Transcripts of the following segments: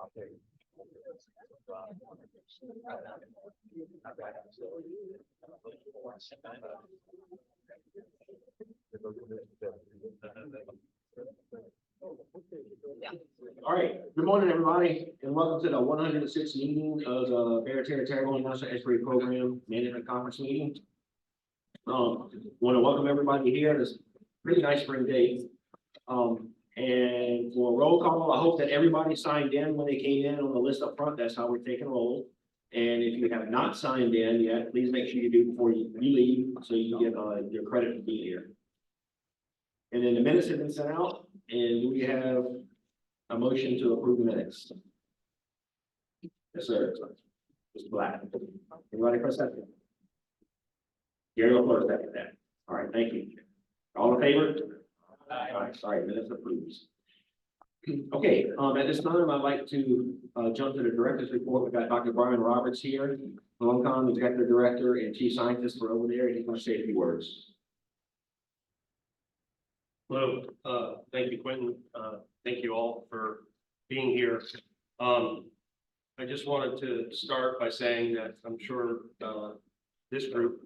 All right, good morning, everybody, and welcome to the 106th meeting of the Barataria-Terrebonne National X-ray Program Management Conference meeting. Want to welcome everybody here. This pretty nice spring day. And for roll call, I hope that everybody signed in when they came in on the list up front. That's how we're taking roll. And if you have not signed in yet, please make sure you do before you leave, so you can get your credit for being here. And then the minutes have been sent out, and we have a motion to approve the minutes. Yes, sir. Mr. Black. Anybody press that? Gary will close that. All right, thank you. All in favor? All right, sorry, minutes approved. Okay, at this time, I'd like to jump to the director's report. We've got Dr. Brian Roberts here, Longcom Executive Director and Chief Scientist for over there. He's going to say a few words. Hello, thank you, Quentin. Thank you all for being here. I just wanted to start by saying that I'm sure this group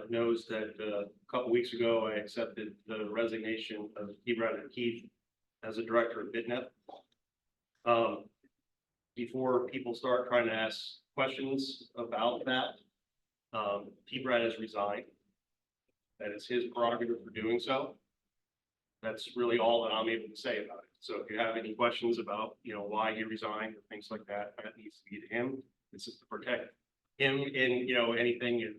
knows that a couple weeks ago I accepted the resignation of Keith as a director of BTNEP. Before people start trying to ask questions about that, Brad has resigned. That is his prerogative for doing so. That's really all that I'm able to say about it. So if you have any questions about, why he resigned or things like that, that needs to be to him. This is to protect him in, anything,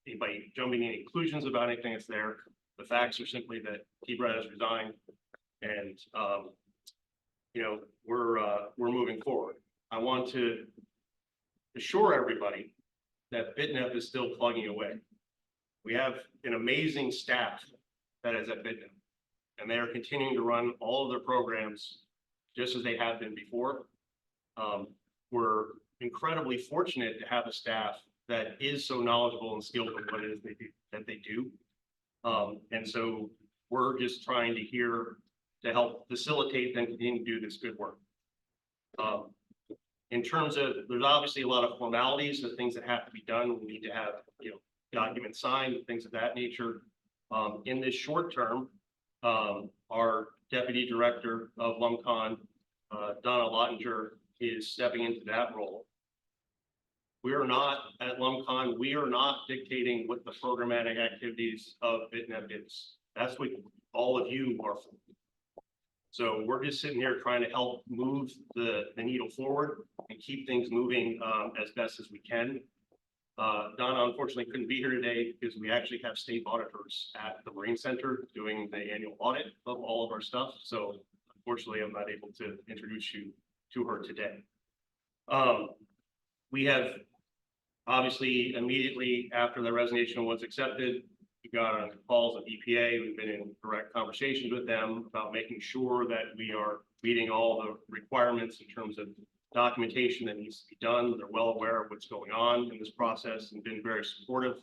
anybody jumping in conclusions about anything that's there. The facts are simply that Brad has resigned, and we're moving forward. I want to assure everybody that BTNEP is still plugging away. We have an amazing staff that is at BTNEP, and they are continuing to run all of their programs just as they have been before. We're incredibly fortunate to have a staff that is so knowledgeable and skilled in what it is they do. And so we're just trying to help facilitate them continue to do this good work. In terms of, there's obviously a lot of formalities, the things that have to be done. We need to have, documents signed, things of that nature. In this short term, our Deputy Director of LumCon, Donna Lottinger, is stepping into that role. We are not at LumCon, we are not dictating what the programmatic activities of BTNEP is. That's what all of you are for. So we're just sitting here trying to help move the needle forward and keep things moving as best as we can. Donna unfortunately couldn't be here today because we actually have state auditors at the Marine Center doing the annual audit of all of our stuff. So unfortunately, I'm not able to introduce you to her today. We have obviously immediately after the resignation was accepted, we got on calls with EPA. We've been in direct conversations with them about making sure that we are meeting all the requirements in terms of documentation that needs to be done. They're well aware of what's going on in this process and been very supportive.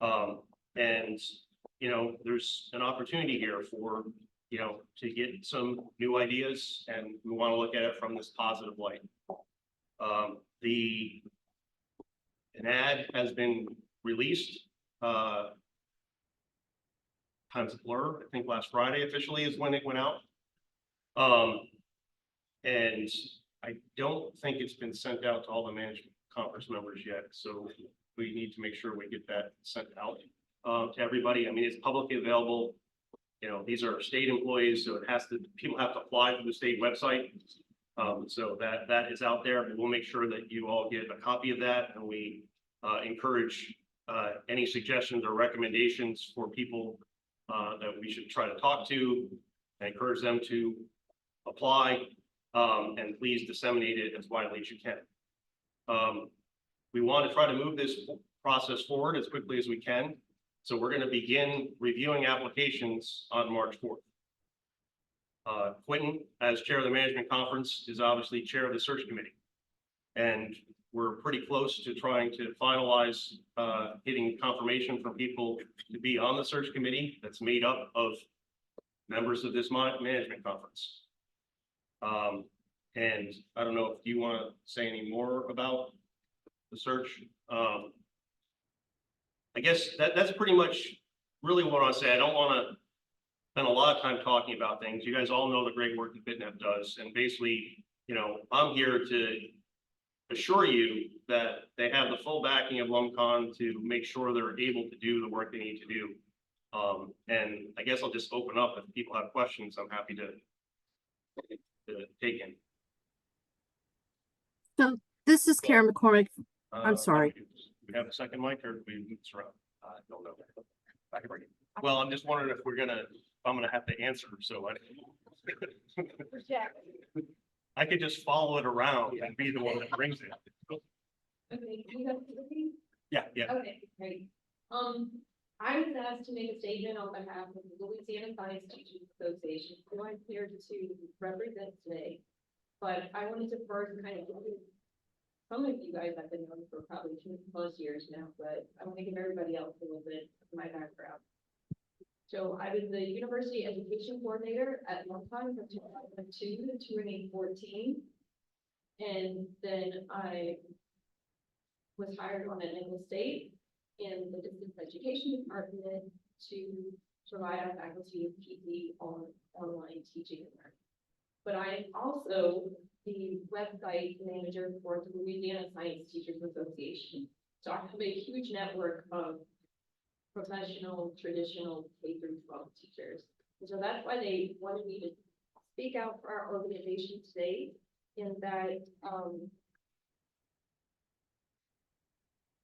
And there's an opportunity here for, to get some new ideas, and we want to look at it from this positive light. An ad has been released. Time's a blur. I think last Friday officially is when it went out. And I don't think it's been sent out to all the management conference members yet. So we need to make sure we get that sent out to everybody. I mean, it's publicly available. These are state employees, so people have to apply to the state website. So that is out there, and we'll make sure that you all get a copy of that. And we encourage any suggestions or recommendations for people that we should try to talk to, and encourage them to apply, and please disseminate it as widely as you can. We want to try to move this process forward as quickly as we can. So we're going to begin reviewing applications on March 4th. Quentin, as chair of the management conference, is obviously chair of the search committee. And we're pretty close to trying to finalize getting confirmation from people to be on the search committee that's made up of members of this management conference. And I don't know if you want to say any more about the search. I guess that's pretty much really what I want to say. I don't want to spend a lot of time talking about things. You guys all know the great work that BTNEP does. And basically, I'm here to assure you that they have the full backing of LumCon to make sure they're able to do the work they need to do. And I guess I'll just open up. If people have questions, I'm happy to take in. So this is Karen McCormick. I'm sorry. We have a second mic, or do we move this around? Don't know. Well, I'm just wondering if I'm gonna have to answer, so I could just follow it around and be the one that brings it. Okay, you have to repeat? Yeah. Okay, great. I was asked to make a statement on behalf of the Louisiana Science Teachers Association, who I'm here to represent today. But I wanted to first kind of, some of you guys I've been known for probably 2+ years now, but I want to give everybody else a little bit of my background. So I was the University Education Coordinator at LumCon from 2002 to 2014. And then I was hired on at Nicholls State in the distance education department to provide our faculty with PD on online teaching and learning. But I am also the website manager for the Louisiana Science Teachers Association. So I have a huge network of professional, traditional K-12 teachers. And so that's why they wanted me to speak out for our organization today, in that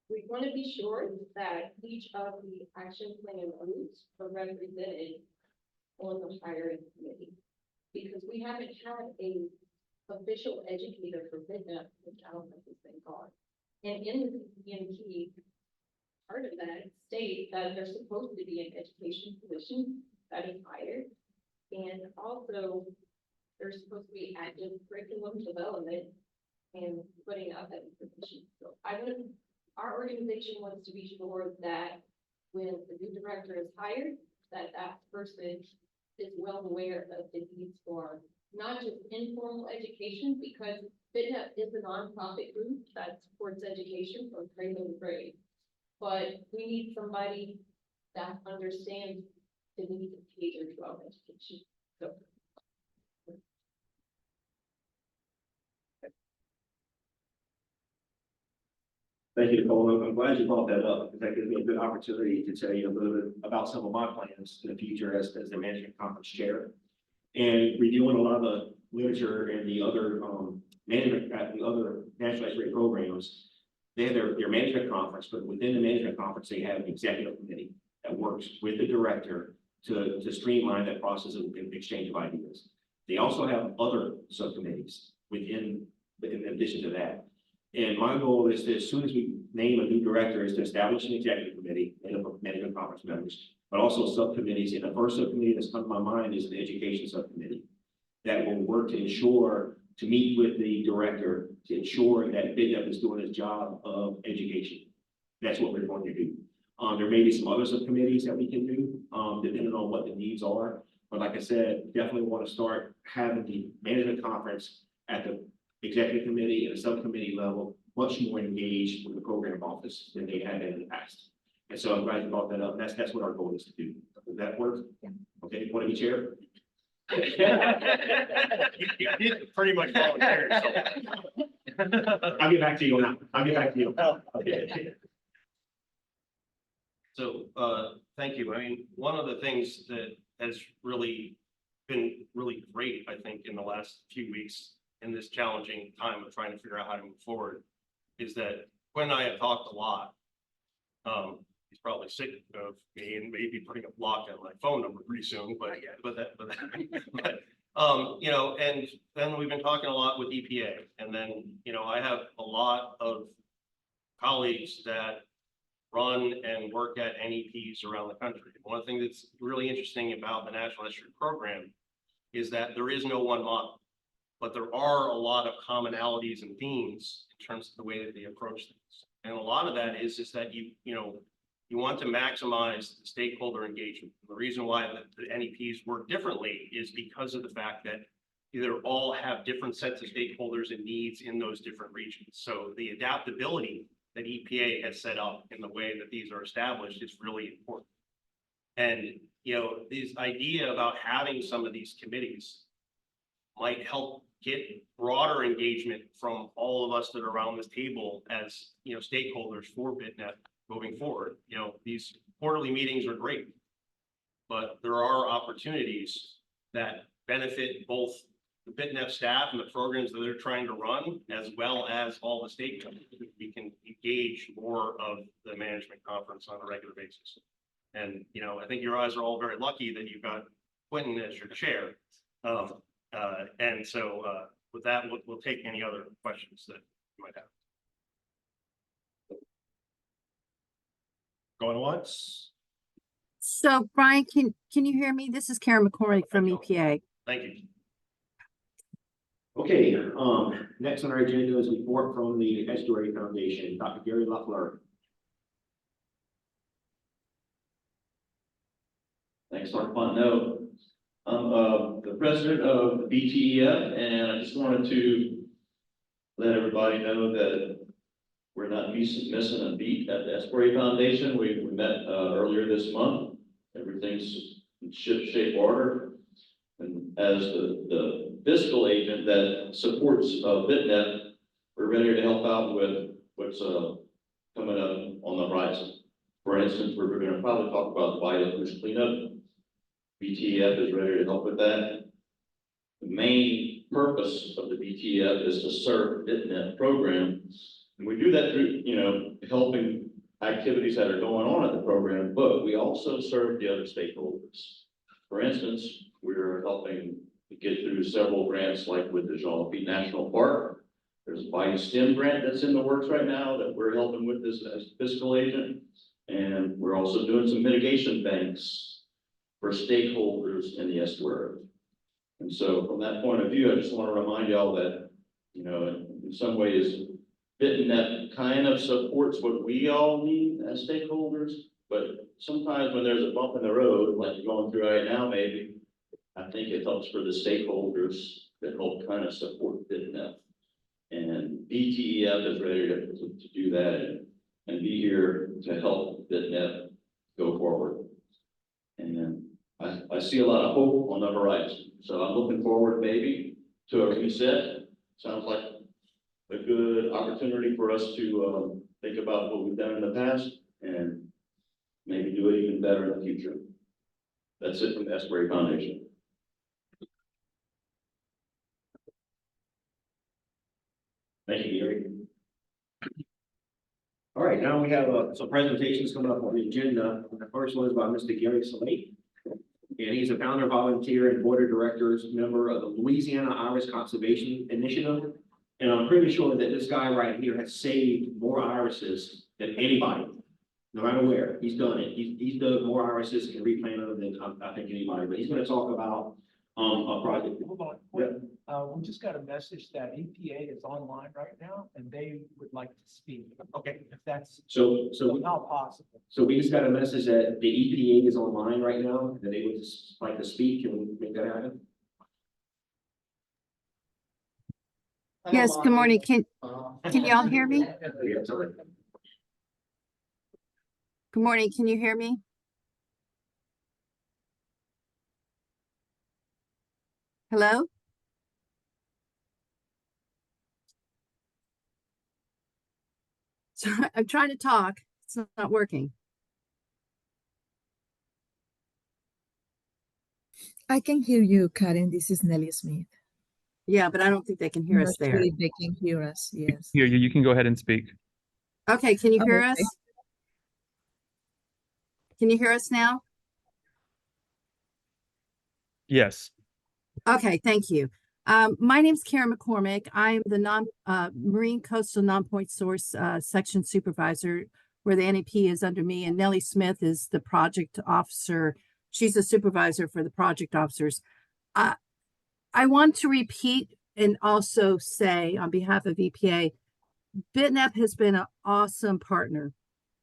we want to be sure that each of the action plan groups are represented on the hiring committee, because we haven't had a official educator for BTNEP, which I don't think has been gone. And in the BTNEP, part of that state that there's supposed to be an education position that is hired, and also there's supposed to be active curriculum development and putting out that information. So our organization wants to be sure that when the new director is hired, that person is well aware of the needs for not just informal education, because BTNEP is a nonprofit group that supports education from cradle to grave. But we need somebody that understands the needs of K-12 education. So. Thank you, Nicole. I'm glad you brought that up, because that gives me a good opportunity to tell you a little bit about some of my plans in the future as the management conference chair. And reviewing a lot of the literature and the other the other national rate programs, they have their management conference, but within the management conference, they have an executive committee that works with the director to streamline that process of exchange of ideas. They also have other subcommittees in addition to that. And my goal is to, as soon as we name a new director, is to establish an executive committee made up of management conference members, but also subcommittees. And the first subcommittee that's come to my mind is the education subcommittee that will work to meet with the director to ensure that BTNEP is doing its job of education. That's what we're going to do. There may be some other subcommittees that we can do, depending on what the needs are. But like I said, definitely want to start having the management conference at the executive committee and a subcommittee level much more engaged with the program office than they had been in the past. And so I'm glad you brought that up. That's what our goal is to do. Does that work? Yeah. Okay, you want to be chair? You did pretty much volunteer, so. I'll get back to you now. I'll get back to you. Okay. So, thank you. I mean, one of the things that has really been really great, I think, in the last few weeks in this challenging time of trying to figure out how to move forward, is that Quinn and I have talked a lot. He's probably sick of me and maybe putting a block on my phone number pretty soon, but and then we've been talking a lot with EPA, and then, I have a lot of colleagues that run and work at NEPs around the country. One of the things that's really interesting about the National History Program is that there is no one model, but there are a lot of commonalities and themes in terms of the way that they approach things. And a lot of that is that you want to maximize the stakeholder engagement. The reason why the NEPs work differently is because of the fact that either all have different sets of stakeholders and needs in those different regions. So the adaptability that EPA has set up in the way that these are established is really important. And, you know, this idea about having some of these committees might help get broader engagement from all of us that are around this table as, you know, stakeholders for BTNEP moving forward. You know, these quarterly meetings are great, but there are opportunities that benefit both the BTNEP staff and the programs that they're trying to run, as well as all the stakeholders. We can engage more of the management conference on a regular basis. And, you know, I think you guys are all very lucky that you've got Quentin as your chair. And so with that, we'll take any other questions that you might have. Going once? So Brian, can you hear me? This is Karen McCormick from EPA. Thank you. Okay, next on our agenda is a report from the Estuary Foundation, Dr. Gary Loeffler. Thanks, Dr. Fontenot. I'm the president of the BTNEP, and I just wanted to let everybody know that we're not missing a beat at the Estuary Foundation. We met earlier this month. Everything's in ship-shape order. And as the fiscal agent that supports BTNEP, we're ready to help out with what's coming up on the horizon. For instance, we're going to probably talk about the biofuels cleanup. BTNEP is ready to help with that. The main purpose of the BTNEP is to serve BTNEP program. And we do that through, you know, helping activities that are going on at the program, but we also serve the other stakeholders. For instance, we're helping to get through several grants, like with the Jean Lafitte National Park. There's a BioSTEM grant that's in the works right now that we're helping with this as fiscal agent. And we're also doing some mitigation banks for stakeholders in the estuary. And so from that point of view, I just want to remind y'all that, you know, in some ways, BTNEP kind of supports what we all need as stakeholders, but sometimes when there's a bump in the road, like you're going through right now, maybe, I think it helps for the stakeholders that help kind of support BTNEP. And BTNEP is ready to do that and be here to help BTNEP go forward. And I see a lot of hope on the horizon. So I'm looking forward maybe to a reset. Sounds like a good opportunity for us to think about what we've done in the past and maybe do it even better in the future. That's it from the Estuary Foundation. Thank you, Gary. All right, now we have some presentations coming up on the agenda. The first one is by Mr. Gary Slate. And he's a founder, volunteer, and board of directors member of the Louisiana Iris Conservation Initiative. And I'm pretty sure that this guy right here has saved more irises than anybody, no matter where. He's done it. He's dug more irises and replanted them than I think anybody. But he's going to talk about a project. Hold on. We just got a message that EPA is online right now and they would like to speak. Okay, if that's So how possible. So we just got a message that the EPA is online right now, that they would just like to speak. Can we make that happen? Yes, good morning. Can y'all hear me? Yeah, sorry. Good morning. Can you hear me? Hello? So I'm trying to talk. It's not working. I can hear you, Karen. This is Nellie Smith. Yeah, but I don't think they can hear us there. Actually, they can hear us, yes. Hear you. You can go ahead and speak. Okay, can you hear Okay. us? Can you hear us now? Yes. Okay, thank you. My name's Karen McCormick. I am the Marine Coastal Non-Point Source Section Supervisor, where the NEP is under me, and Nellie Smith is the project officer. She's the supervisor for the project officers. I want to repeat and also say on behalf of EPA, BTNEP has been an awesome partner,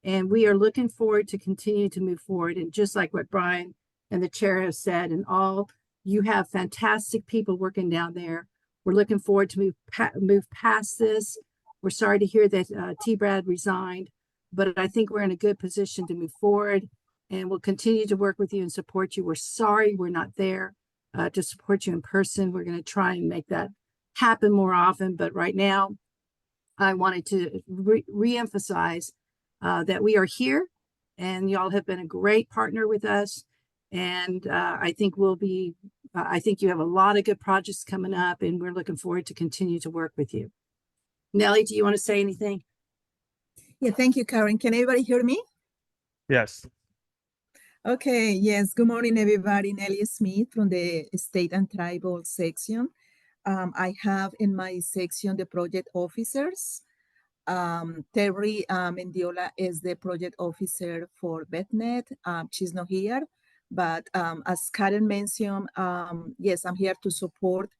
and we are looking forward to continue to move forward. And just like what Brian and the chair have said, and all You have fantastic people working down there. We're looking forward to move past this. We're sorry to hear that T-Brad resigned, but I think we're in a good position to move forward, and we'll continue to work with you and support you. We're sorry we're not there to support you in person. We're going to try and make that happen more often, but right now, I wanted to re-emphasize that we are here, and y'all have been a great partner with us. And I think I think you have a lot of good projects coming up, and we're looking forward to continue to work with you. Nelly, do you want to say anything? Yeah, thank you, Karen. Can everybody hear me? Yes. Okay, yes. Good morning, everybody. Nelly Smith from the State and Tribal section. I have in my section the project officers. Terry Mendiola is the project officer for BTNEP. She's not here, but as Karen mentioned, yes, I'm here to support.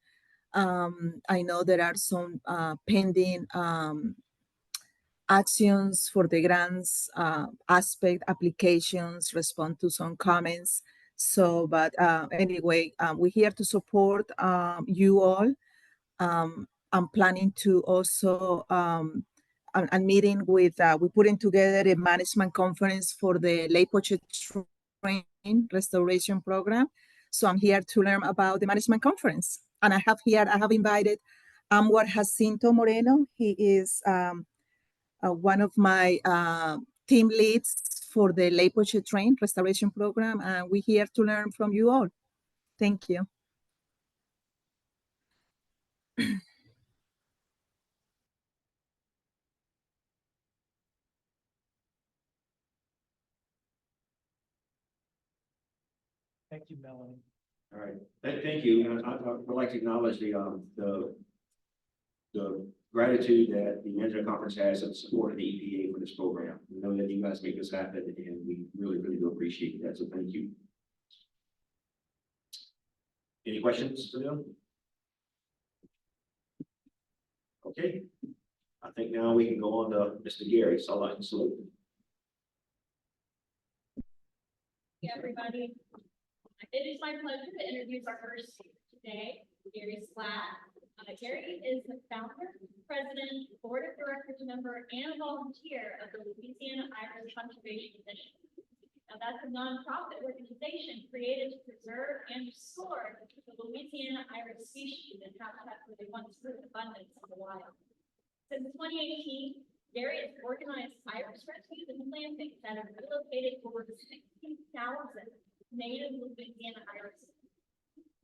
I know there are some pending actions for the grants aspect, applications, respond to some comments. So, but anyway, we're here to support you all. I'm planning to also, I'm meeting with, we're putting together a management conference for the Lake Poche Train Restoration Program. So I'm here to learn about the management conference. And I have invited Amwar Jacinto Moreno. He is one of my team leads for the Lake Poche Train Restoration Program. And we're here to learn from you all. Thank you. Thank you, Melanie. All right, thank you. And I would like to acknowledge the gratitude that the Management Conference has of support of the EPA for this program. We know that you guys make this happen, and we really, really do appreciate that. So thank you. Any questions for them? Okay. I think now we can go on to Mr. Gary. So I'd like to salute. Hey, everybody. It is my pleasure to introduce our first speaker today, Gary Slatt. Gary is the founder, president, board of directors member, and volunteer of the Louisiana Iris Conservation Initiative. Now, that's a nonprofit organization created to preserve and restore the Louisiana iris species and habitat where they once grew in abundance in the wild. Since 2018, Gary has organized iris rescues and plantings that have relocated over 16,000 native Louisiana irises.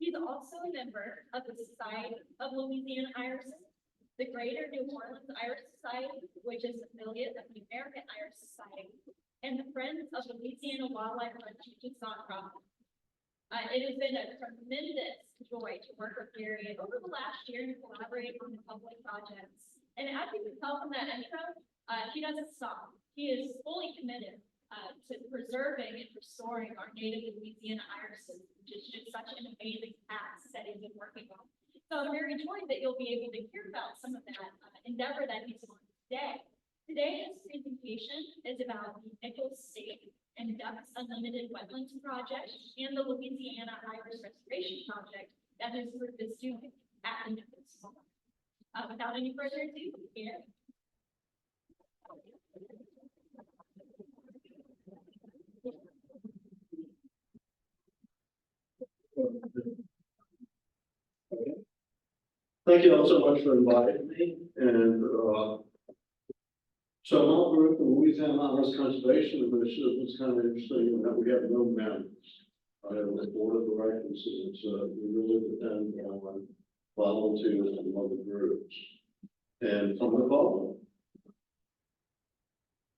He's also a member of the Society of Louisiana Irises, the Greater New Orleans Iris Society, which is an affiliate of the American Iris Society, and the Friends of Louisiana Wildlife Refuge nonprofit. It has been a tremendous joy to work with Gary over the last year and collaborate on the public projects. And as you can tell from that intro, he doesn't stop. He is fully committed to preserving and restoring our native Louisiana irises, which is just such an amazing task that he's been working on. So I'm very joyed that you'll be able to hear about some of that endeavor that he's on today. Today's presentation is about the Nichols State and Ducks Unlimited Wetlands Project and the Louisiana Iris Restoration Project that his group is doing at the Nichols Farm. Without any further ado, here. Thank you all so much for inviting me. And so my group, the Louisiana Iris Conservation Initiative, is kind of interesting in that we have no members. I have a board of directors, and we really depend on volunteers and other groups. And from the following.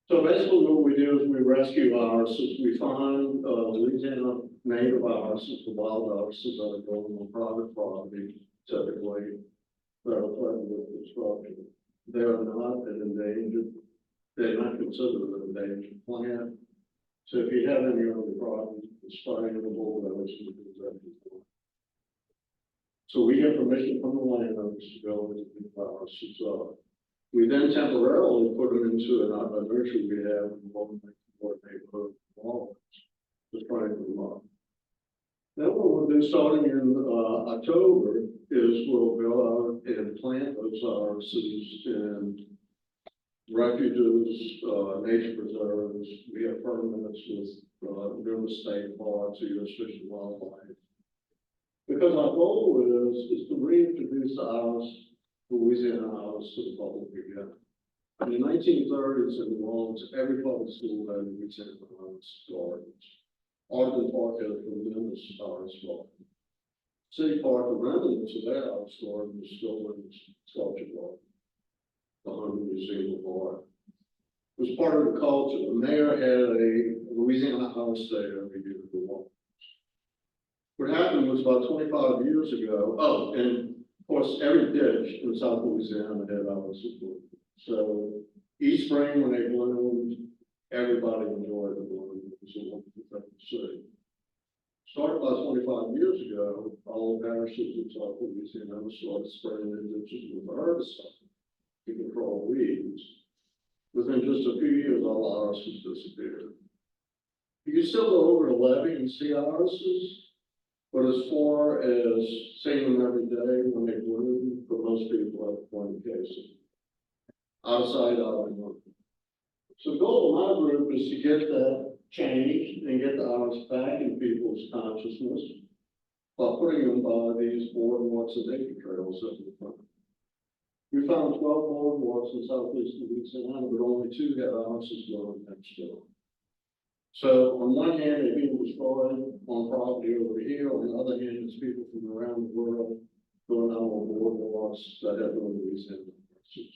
So basically what we do is we rescue irises. We find Louisiana native irises, the wild irises that are going on private property, typically, that are threatened with destruction. They are not an endangered, they're not considered an endangered plant. So if you have any other problems, it's sprayable, those you can exempt for. So we get permission from the landowners to go into the irises. We then temporarily put them into a nursery we have in one neighborhood walls to try them up. Then what we'll do starting in, October is we'll go out and plant those viruses in refuges, nature preserves. We have permits with, numerous state parks, U.S. Fish and Wildlife. Because our goal is to reintroduce ours, Louisiana ours to the public again. In the 1930s in New Orleans, every public school had a Louisiana ours gardens. Arden Park had a tremendous ours garden. City Park, the remnants of their ours garden is still in the sculpture garden. The Hunter Museum of Art. It was part of the culture. The mayor had a Louisiana house there every year for one. What happened was about 25 years ago, oh, and of course, every ditch in South Louisiana had ours. So each spring when they bloomed, everybody enjoyed the bloom. It was a wonderful thing to see. Started about 25 years ago, all the parishes in South Louisiana started spraying the ditches with herbicide to control weeds. Within just a few years, all irises disappeared. You can still go over the levee and see irises, but as far as seeing them every day when they bloom, for most people, have one case. Outside, out of the room. So the goal of my group is to get that changed and get the iris back in people's consciousness by putting them by these boardwalks and nature trails at the front. We found 12 boardwalks in southeast Louisiana, but only 2 had irises growing next door. So on one hand, they being destroyed on property over here. On the other hand, it's people from around the world going out on boardwalks that have no Louisiana irises.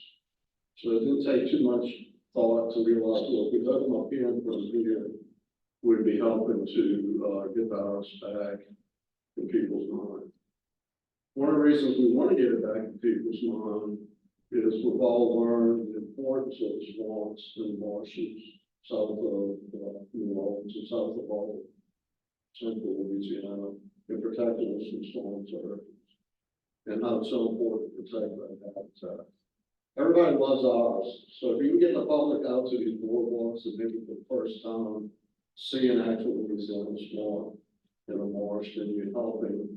So it didn't take too much thought to realize, well, if we let them up here and from here, we'd be helping to get the iris back in people's mind. One of the reasons we want to get it back in people's mind is we've all learned the importance of swamps and marshes south of New Orleans and south of all central Louisiana in protecting us from storms and hurricanes. And how it's so important to protect that habitat. Everybody loves ours, so if you can get the public out to these boardwalks and maybe for the first time see an actual Louisiana swamp in a marsh, then you're helping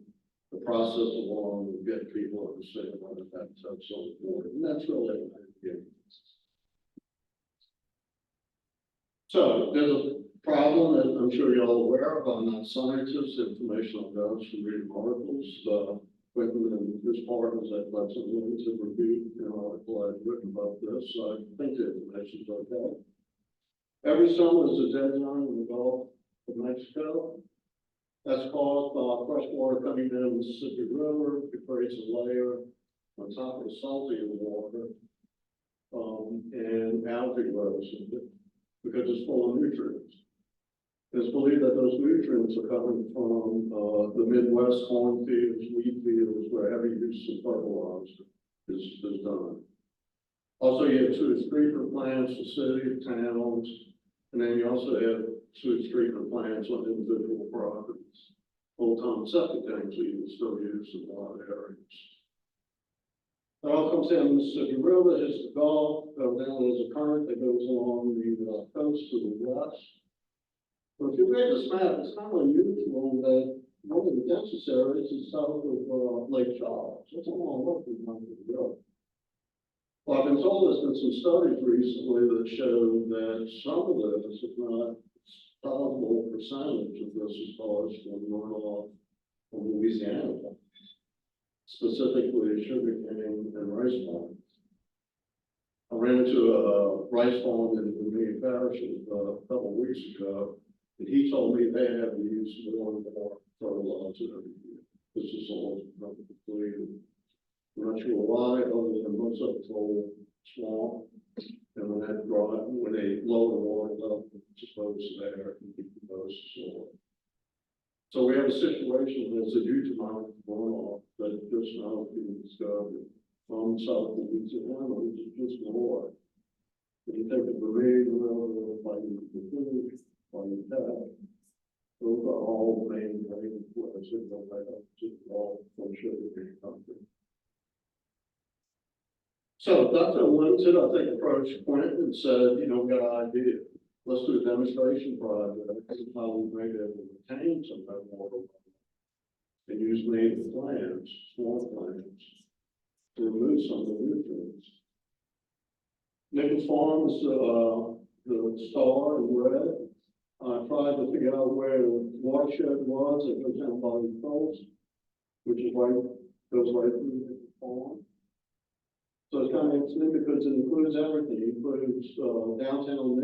the process along and get people to understand why that's so important. And that's really what I'm getting. So there's a problem that I'm sure you're all aware of. I'm not a scientist, information on those from reading articles. Whitman and his partners at Lexington Williams have reviewed an article I've written about this, so I think the information is okay. Every summer is a dead zone in the Gulf of Mexico. That's caused by fresh water coming down the Mississippi River. It creates a layer on top of the saltier water, and algae grows in it because it's full of nutrients. It's believed that those nutrients are coming from the Midwest cornfields, wheat fields, where heavy use of fertilizer is done. Also, you have sewage treatment plants for cities, towns, and then you also have sewage treatment plants on individual properties. Full-time septic tanks are even still used in a lot of areas. It all comes down the Mississippi River, hits the Gulf, goes down, there's a current that goes along the coast to the west. But if you read this map, it's not unusual that one of the densest areas is south of Lake Charles. That's a long way from the river. Well, I've been told there's been some studies recently that show that some of this, if not a sizable percentage of this is caused from runoff from Louisiana, specifically sugarcane and rice farms. I ran into a rice farm in Dominion Parish a couple of weeks ago. And he told me they have to use more and more fertilizer every year. This is all completely. I'm not sure why, other than most of it's all swamp. And when that dry, when they lower the water level, it's supposed to there and decomposed soil. So we have a situation that's a huge amount of runoff that just now being discovered from South Louisiana, which is just more. When you take the Barataria-Terrebonne River, like the food, like that, those are all the main drainage flows that go right up to the wall from sugarcane country. So Dr. Linton, I think, approached Quentin and said, you know, we got an idea. Let's do a demonstration project. This is how we may be able to retain some of that water. and use native plants, small plants, to remove some of the nutrients. Nichols Farm is the star in red. I tried to figure out where the watershed was. It goes down by the coast, which is right, goes right through Nichols Farm. So it's kind of interesting because it includes everything. It includes downtown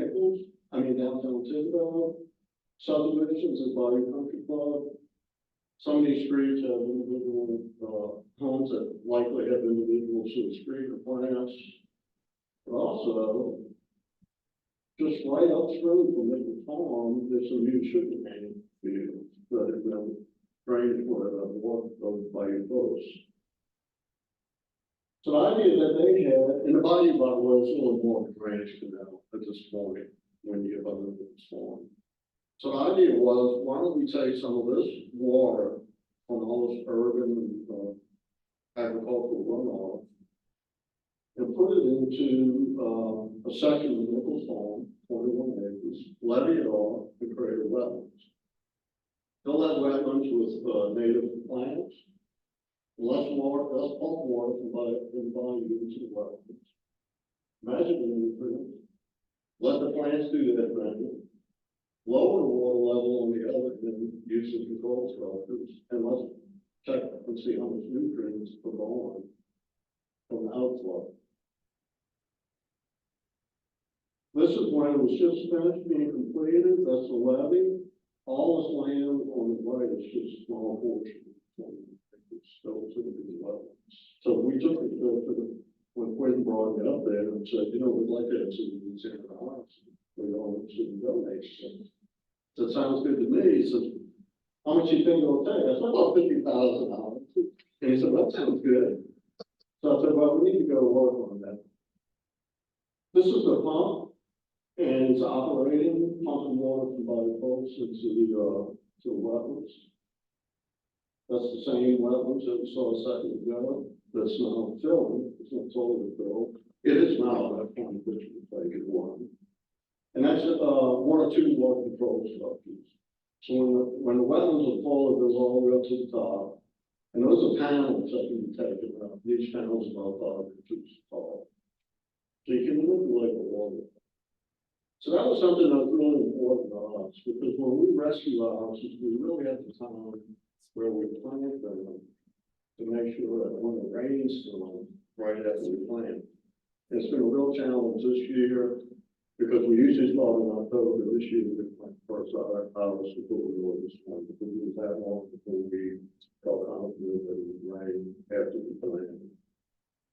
downtown Tisdale, subdivisions of Bayou Country Club. Some of these streets have individual homes that likely have individual sort of street or plants. But also, just right upstream from Nichols Farm, there's some new sugarcane fields that have been drained for water goes by your coast. So the idea that they had, and the bayou, by the way, is a little more drainage canal at this point when you get up into the storm. So the idea was, why don't we take some of this water from all this urban agricultural runoff and put it into a section of Nichols Farm, 21 acres, levy it off, and create a wetlands. Fill that wetlands with native plants, less pump water from bayou into the wetlands. Imagine the nutrients. Let the plants do that thing. Lower the water level on the other end, use the control structures, and let's check and see how much nutrients are gone from the outflow. This is when it was just finished being completed. That's the levee. All this land on the right is just a small portion. It's still to the wetlands. So we took it when Quinn brought it up there and said, we'd like to have some of these in our house. We all should donate. So that sounds good to me. He says, how much do you think it'll take? I said, about $50,000. And he said, that sounds good. So I said, well, we need to go work on that. This is the pump, and it's operating, pumping water from by the coast into the wetlands. That's the same wetlands that we saw a second ago. That's now filling. It's not totally filled. It is now, that kind of picture is like it one. And that's one or two water control structures. So when the wetlands are full, it goes all the way up to the top. And those are panels that can be taken out. Each panel is about 5 inches tall. So you can manipulate the water. So that was something that was really important to us, because when we rescue our houses, we really have the time where we plant them to make sure that when it rains, right after we plant. It's been a real challenge this year, because we usually start in October. This year we plant first our house before we go this one, because it was that long before we felt confident that it would rain after we plant.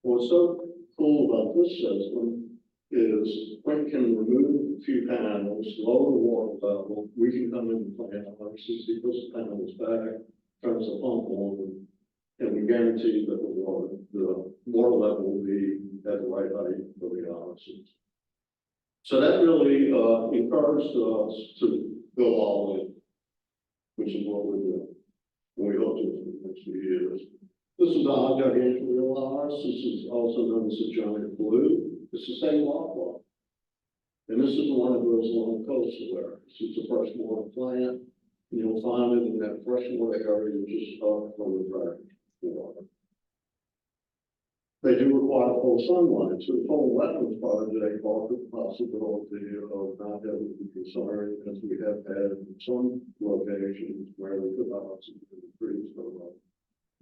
What's so cool about this system is we can remove a few panels, lower the water level. We can come in and plant our houses, he puts the panels back, turns the pump on, and we guarantee that the water level will be at the right height for the houses. So that really encouraged us to go all in, which is what we're doing. And we hope to for the next few years. This is our gigantic wheelhouse. This is also known as the giant blue. It's the same rock wall. And this is the one that grows along coastal areas. It's a freshwater plant. And you'll find it in that freshwater area just up from the drainage water. They do require full sunlight. So the whole wetlands project offers the possibility of not having to be concerned, as we have had in some locations where we put houses in the trees go up,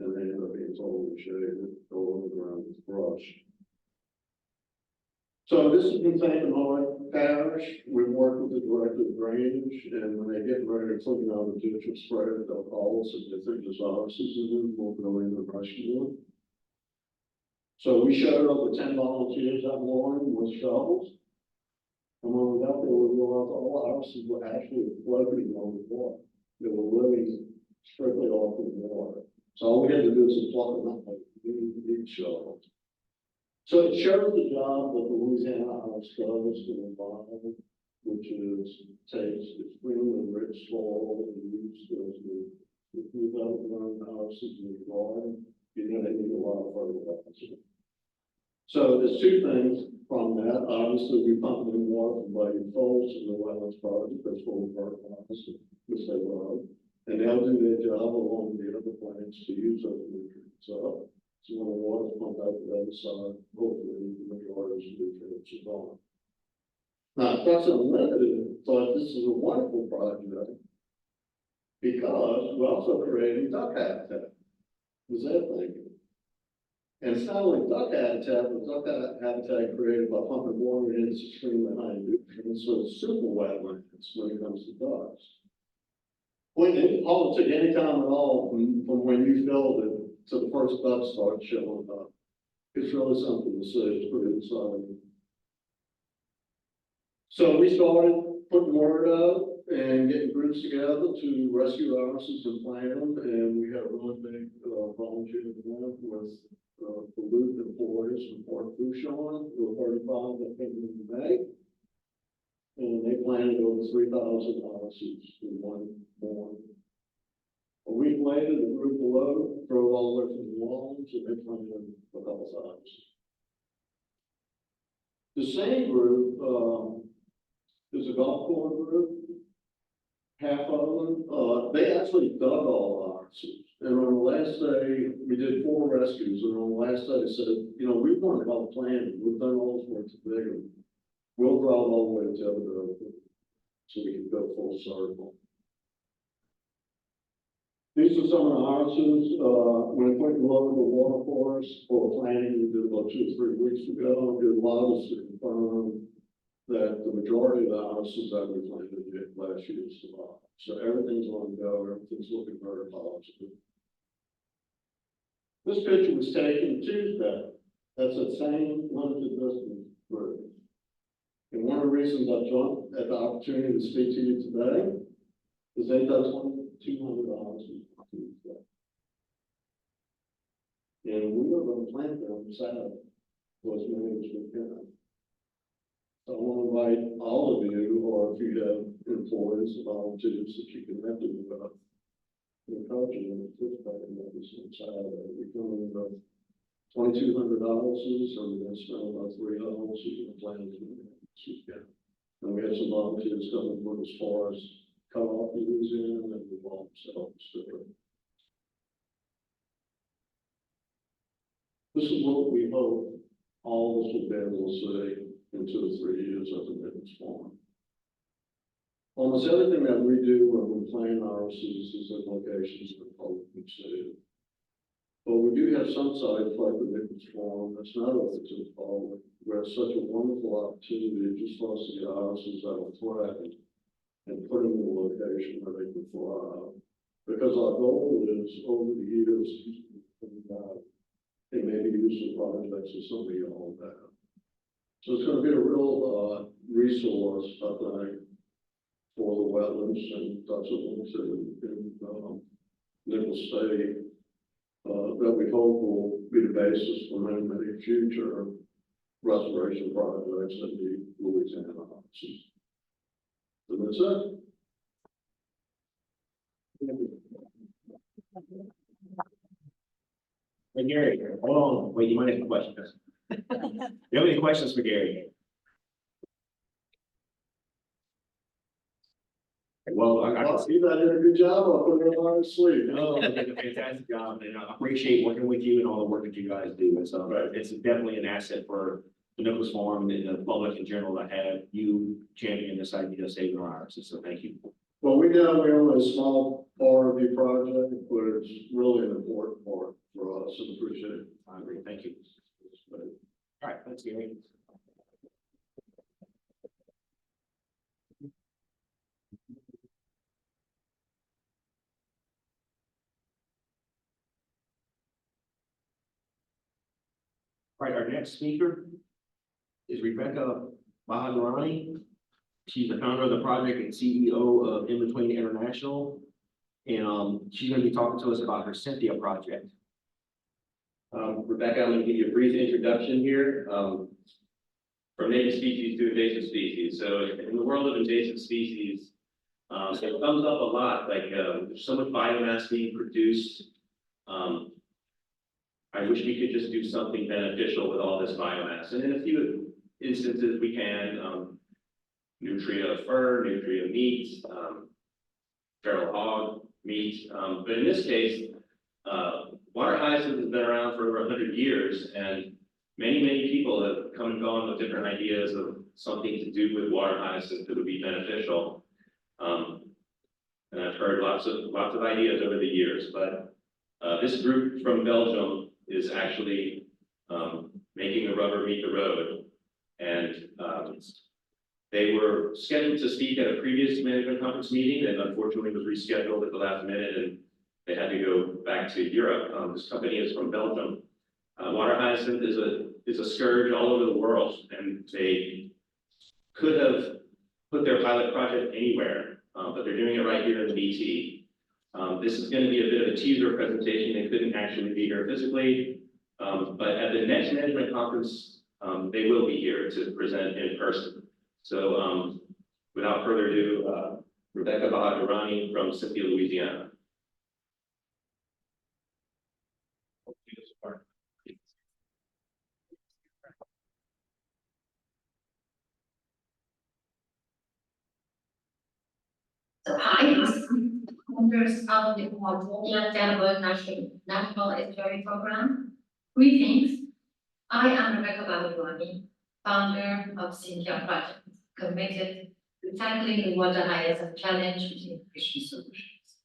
and they end up being totally shaded, go on the ground with brush. So this has been taken on parish. We've worked with the director of drainage, and when they get ready to clean out the ditch or spread it, they'll call us if they think there's viruses in it. We'll go in and rescue them. So we showed up with 10 volunteers that morning with shovels. And when we got there, we realized all the houses were actually floating on the water. They were living strictly off of the water. So all we had to do is plug them up like big shovels. So it shows the job that the Louisiana House does to the environment, which is takes extremely rich soil and use those with without houses in the garden. You're going to need a lot of fertilizer. So there's two things from that. Obviously, we pump in water from Bayou Falls and the wetlands project that's full of fertilizer, which they love. And they'll do their job along with the other plants to use those nutrients. So when the water pump out the other side, hopefully the majority of the nutrients are gone. Now, that's unlimited, but this is a wonderful project because we're also creating duck habitat. Was that thinking? And it's not only duck habitat, but duck habitat created by pumping water into extremely high nutrients, so it's super wetlands when it comes to ducks. When it all took any time at all from when you filled it to the first duck starts showing up. It's really something to see. It's pretty exciting. So we started putting word out and getting groups together to rescue houses and plant them, and we had a really big volunteer event with the Duluth employees from Port Bouchon. There were 35 that came in May, and they planted over 3,000 houses in one morning. A week later, the group below drove all the way from New Orleans, and they planted a couple houses. The same group is a golf course group. Half of them, they actually dug all our houses. And on the last day, we did 4 rescues, and on the last day, they said, you know, we've done about planning, we've done all this work to dig them. We'll drive all the way to the other road, so we can go full circle. These are some of the houses, when I went below the water course for planning, we did about 2 or 3 weeks ago, it allowed us to confirm that the majority of the houses that we planted last year survived. So everything's on go, everything's looking very positive. This picture was taken Tuesday. That's the same limited distance group. And one of the reasons I jumped at the opportunity to speak to you today is they dug $2,200 on Tuesday. And we are going to plant them Saturday, for as many as we can. So I want to invite all of you, or if you have employees, volunteers that you can have to do about, encouraging them to participate in this on Saturday. We're coming with $2,200, and we're going to spend about $3 in the planning. And we have some volunteers coming from as far as cut off the museum and involve themselves. This is what we hope all of us will be able to see in 2 or 3 years of the Nichols Farm. Almost everything that we do when we plan our houses is in locations that public can see. But we do have some sites like the Nichols Farm that's not open to the public, where it's such a wonderful opportunity just for us to get houses that are threatened and put them in a location where they can thrive. Because our goal is over the years, it may be used for projects or somebody all that. So it's going to be a real resource, I think, for the wetlands and ducks in Nichols State that we hope will be the basis for many, many future restoration projects in the Louisiana houses. And that's it. Hey, Gary, hold on. Wait, you might have a question. Do you have any questions for Gary? Well, I You did a good job. I'll put it on sleep. No, you did a fantastic job, and I appreciate working with you and all the work that you guys do. And so it's definitely an asset for the Nichols Farm and the public in general to have you champion this idea of saving our houses. So thank you. Well, we know we're only a small part of the project, but it's really an important part for us, and appreciate it. I agree. Thank you. All right, thanks, Gary. All right, our next speaker is Rebecca Bahadrani. She's the founder of the project and CEO of In Between International. And she's going to be talking to us about her Cynthia project. Rebecca, I'm going to give you a brief introduction here. From native species to invasive species. So in the world of invasive species, it comes up a lot, like there's so much biomass being produced. I wish we could just do something beneficial with all this biomass. And in a few instances we can, nutria fur, nutria meat, feral hog meet. But in this case, water hyacinth has been around for over 100 years, and many people have come and gone with different ideas of something to do with water hyacinth that would be beneficial. And I've heard lots of ideas over the years, but this group from Belgium is actually making the rubber meet the road. And they were scheduled to speak at a previous management conference meeting that unfortunately was rescheduled at the last minute, and they had to go back to Europe. This company is from Belgium. Water hyacinth is a scourge all over the world, and they could have put their pilot project anywhere, but they're doing it right here in the BT. This is going to be a bit of a teaser presentation. They couldn't actually be here physically, but at the next management conference, they will be here to present in person. So without further ado, Rebecca Bahadrani from Cynthia, Louisiana. So hi, members of the Barataria-Terrebonne National Estuary Program. Greetings. I am Rebecca Bahadrani, founder of Cynthia Project, committed to tackling the water hyacinth challenge with innovation solutions.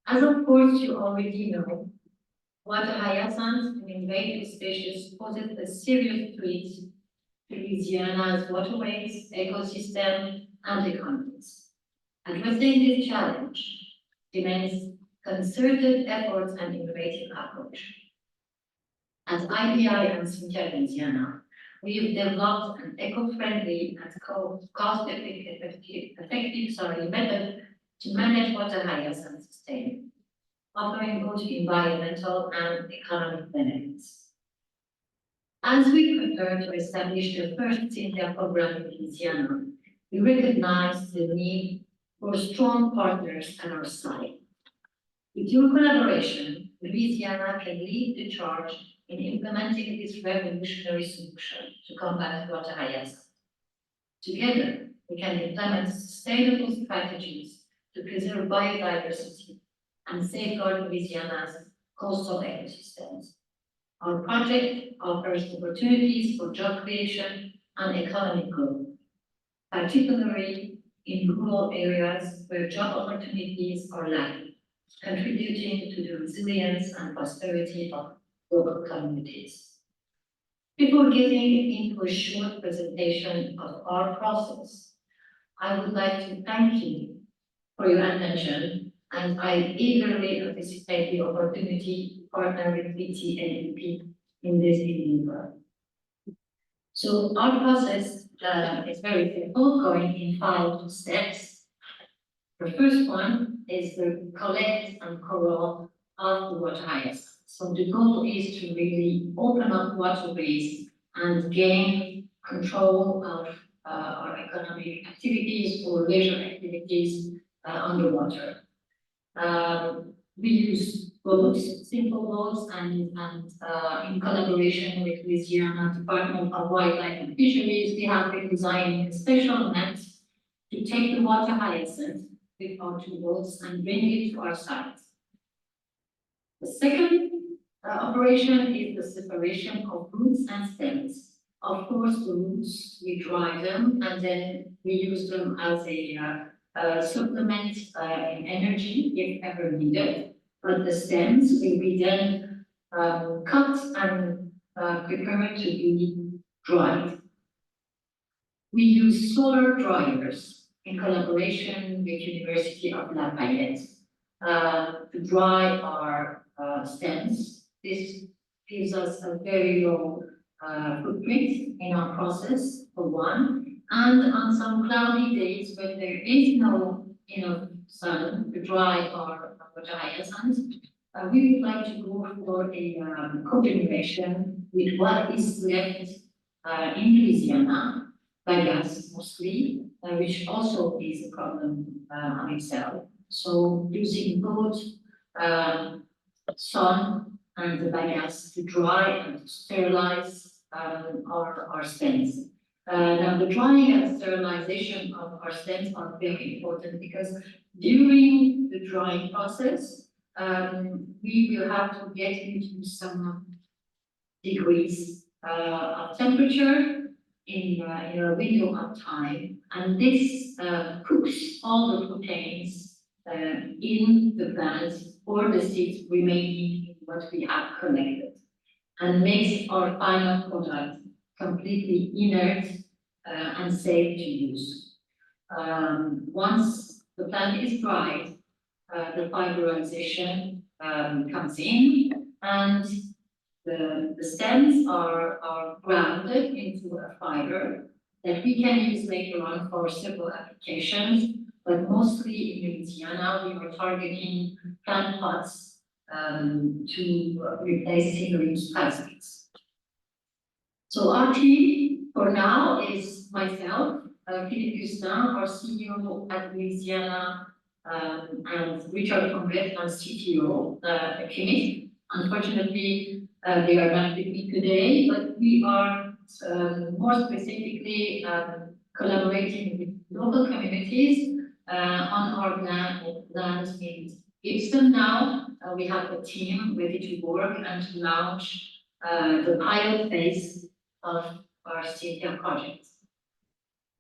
As of course you already know, water hyacinth, an invasive species, poses a serious threat to Louisiana's waterways, ecosystem, and economies. Addressing this challenge demands concerted efforts and innovative approach. As IPI and Cynthia, Louisiana, we have developed an eco-friendly and cost-effective method to manage water hyacinth sustainability, offering both environmental and economic benefits. As we prepare to establish the first Cynthia program in Louisiana, we recognize the need for strong partners at our side. With your collaboration, Louisiana can lead the charge in implementing this revolutionary solution to combat water hyacinth. Together, we can implement sustainable strategies to preserve biodiversity and safeguard Louisiana's coastal ecosystems. Our project offers opportunities for job creation and economic growth, particularly in rural areas where job opportunities are lacking, contributing to the resilience and prosperity of local communities. Before getting into a short presentation of our process, I would like to thank you for your attention, and I eagerly anticipate the opportunity to partner with BTNEP in this endeavor. So our process is very simple, going in 5 steps. The first one is the collect and corral of the water hyacinth. So the goal is to really open up waterways and gain control of our economic activities or leisure activities underwater. We use boats, simple boats, and in collaboration with Louisiana Department of Wildlife and Fisheries, we have been designing special nets to take the water hyacinth with our 2 boats and bring it to our sites. The second operation is the separation of roots and stems. Of course, the roots, we dry them and then we use them as a supplement in energy if ever needed. But the stems will be then cut and prepared to be dried. We use solar dryers in collaboration with University of Lafayette to dry our stems. This gives us a very low footprint in our process, for one. And on some cloudy days when there is no enough sun to dry our water hyacinth, we would like to go for a cogeneration with what is left in Louisiana, bagasse mostly, which also is a problem on itself. So using both sun and the bagasse to dry and to sterilize our stems. Now the drying and sterilization of our stems are very important because during the drying process, we will have to get into some degrees of temperature in a window of time, and this cooks all the proteins in the plants or the seeds remaining in what we have collected, and makes our final product completely inert and safe to use. Once the plant is dried, the fiberization comes in, and the stems are grounded into a fiber that we can use later on for several applications, but mostly in Louisiana, we were targeting plant pots to replace single-use plastics. So our team for now is myself, Philippe Gustin, our CEO at Louisiana, and Richard Congrett, our CTO, chemist. Unfortunately, they are not with me today, but we are more specifically collaborating with local communities on our land in Gibson now. We have a team ready to work and to launch the pilot phase of our CTM project.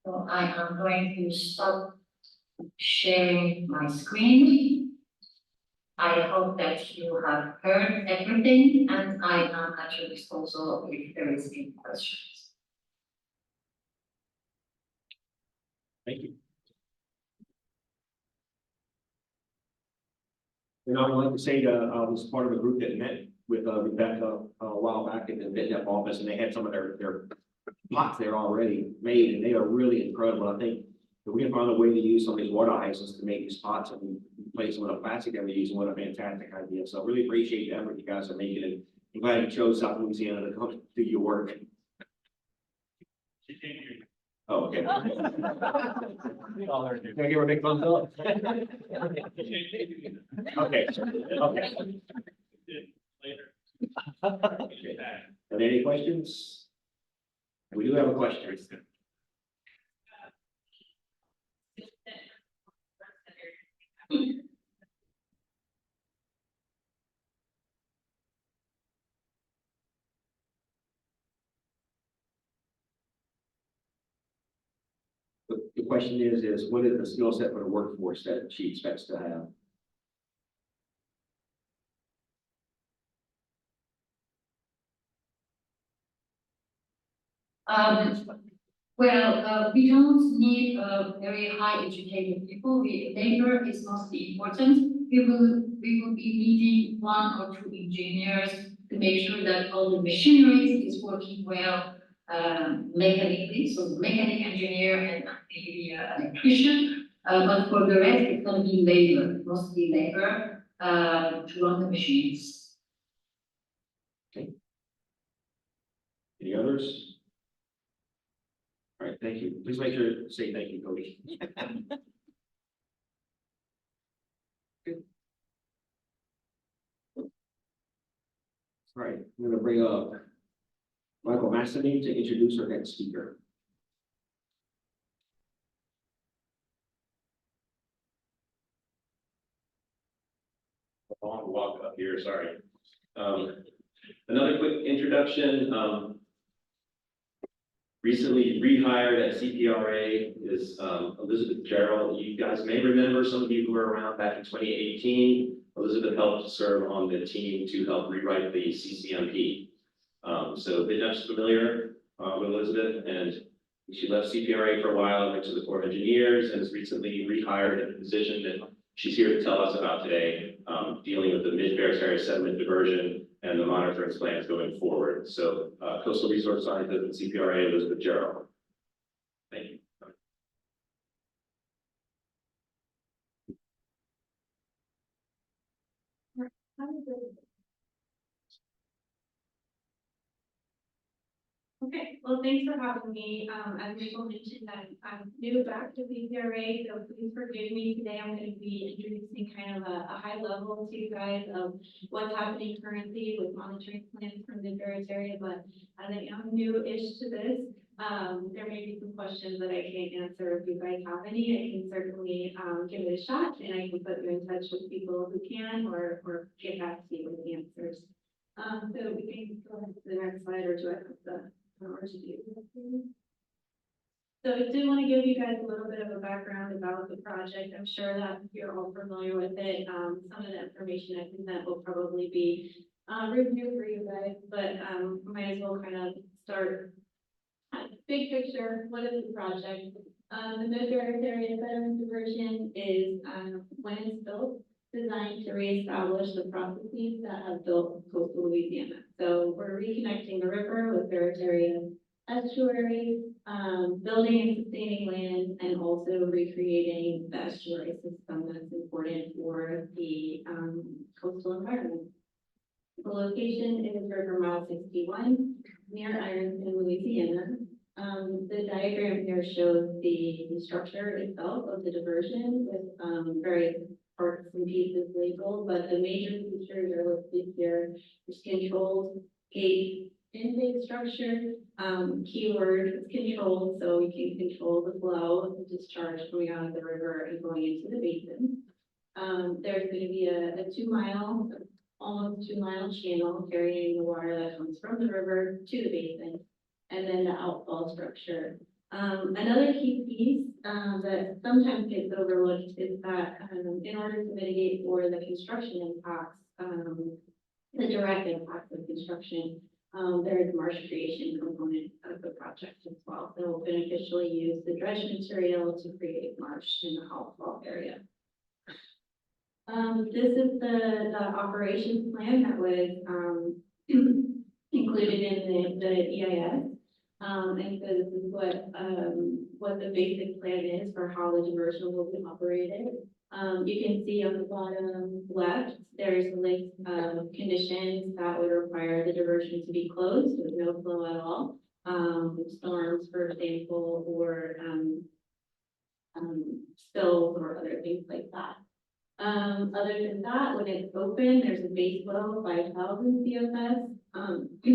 So I am going to stop sharing my screen. I hope that you have heard everything, and I am at your disposal if there is any questions. Thank you. And I would like to say that I was part of a group that met with Rebecca a while back in the BTNEP office, and they had some of their pots there already made, and they are really incredible. I think if we can find a way to use some of these water hyacinths to make these pots and replace some of the plastic that we're using, what a fantastic idea. So I really appreciate the effort you guys are making, and I'm glad you chose South Louisiana to come do your work. Oh, okay. We all are new. Can I give her a big thumbs up? Okay, okay. Are there any questions? We do have a question. The question is what is the skill set for the workforce that she expects to have? We don't need very high educated people. Labor is mostly important. We will be needing 1 or 2 engineers to make sure that all the machinery is working well mechanically. So mechanic engineer and maybe an electrician. But for the rest, it's going to be labor, mostly labor to run the machines. Okay. Any others? All right, thank you. Please make sure to say thank you, Cody. Good. All right, I'm going to bring up Michael Massany to introduce our next speaker. A long walk up here, sorry. Another quick introduction. Recently rehired at CPRA is Elizabeth Gerald. You guys may remember, some of you who were around back in 2018, Elizabeth helped serve on the team to help rewrite the CCMP. So they're not familiar with Elizabeth, and she left CPRA for a while and went to the Corps of Engineers and is recently rehired in a position that she's here to tell us about today, dealing with the mid-Barataria sediment diversion and the monitoring plans going forward. So Coastal Resource Scientist at CPRA, Elizabeth Gerald. Thank you. Okay, well, thanks for having me. As Rachel mentioned, I'm new back to BTRA, so please forgive me. Today I'm going to be introducing kind of a high level to you guys of what's happening currently with monitoring plans from the Barataria, but as I am new-ish to this, There may be some questions that I can't answer. If you guys have any, I can certainly, give it a shot and I can put you in touch with people who can or get back to you with the answers. So we can go ahead to the next slide or do I have the, or to do? So I do want to give you guys a little bit of a background about the project. I'm sure that you're all familiar with it. Some of the information I present will probably be review for you guys, but might as well kind of start. Big picture, what is the project? The Barataria-Terrebonne diversion is when it's built, designed to reestablish the processes that have built coastal Louisiana. So we're reconnecting the river with Barataria estuary, building and sustaining land, and also recreating the estuary system that's important for the coastal environment. The location is River Mile 61 near Ironton, Louisiana. The diagram here shows the structure itself of the diversion with various parts and pieces labeled, but the major features are listed here. There's controlled gate intake structure. Keyword is controlled, so we can control the flow of the discharge coming out of the river and going into the basin. There's going to be a 2 mile, almost 2 mile channel carrying the water that comes from the river to the basin, and then the outfall structure. Another key piece that sometimes gets overlooked is that in order to mitigate for the construction impacts, the direct impacts of construction, there is marsh creation component of the project as well. So we'll beneficially use the dredge material to create marsh in the outfall area. This is the operations plan that was included in the EIS. And so this is what the basic plan is for how the diversion will be operated. You can see on the bottom left, there's a list of conditions that would require the diversion to be closed with no flow at all. Storms, for example, or spills or other things like that. Other than that, when it's open, there's a base flow of 5,000 CFS.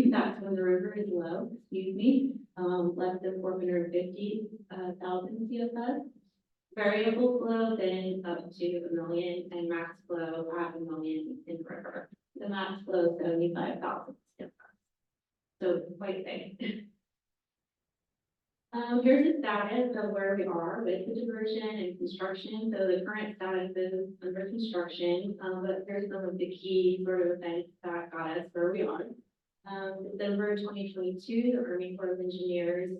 That's when the river is low, less than 450,000 CFS. Variable flow then up to 1 million and max flow 500,000 in the river. The max flow is 75,000 CFS. So quite big. Here's the status of where we are with the diversion and construction. So the current status is under construction, but here's some of the key sort of events that got us where we are. December 2022, the Army Corps of Engineers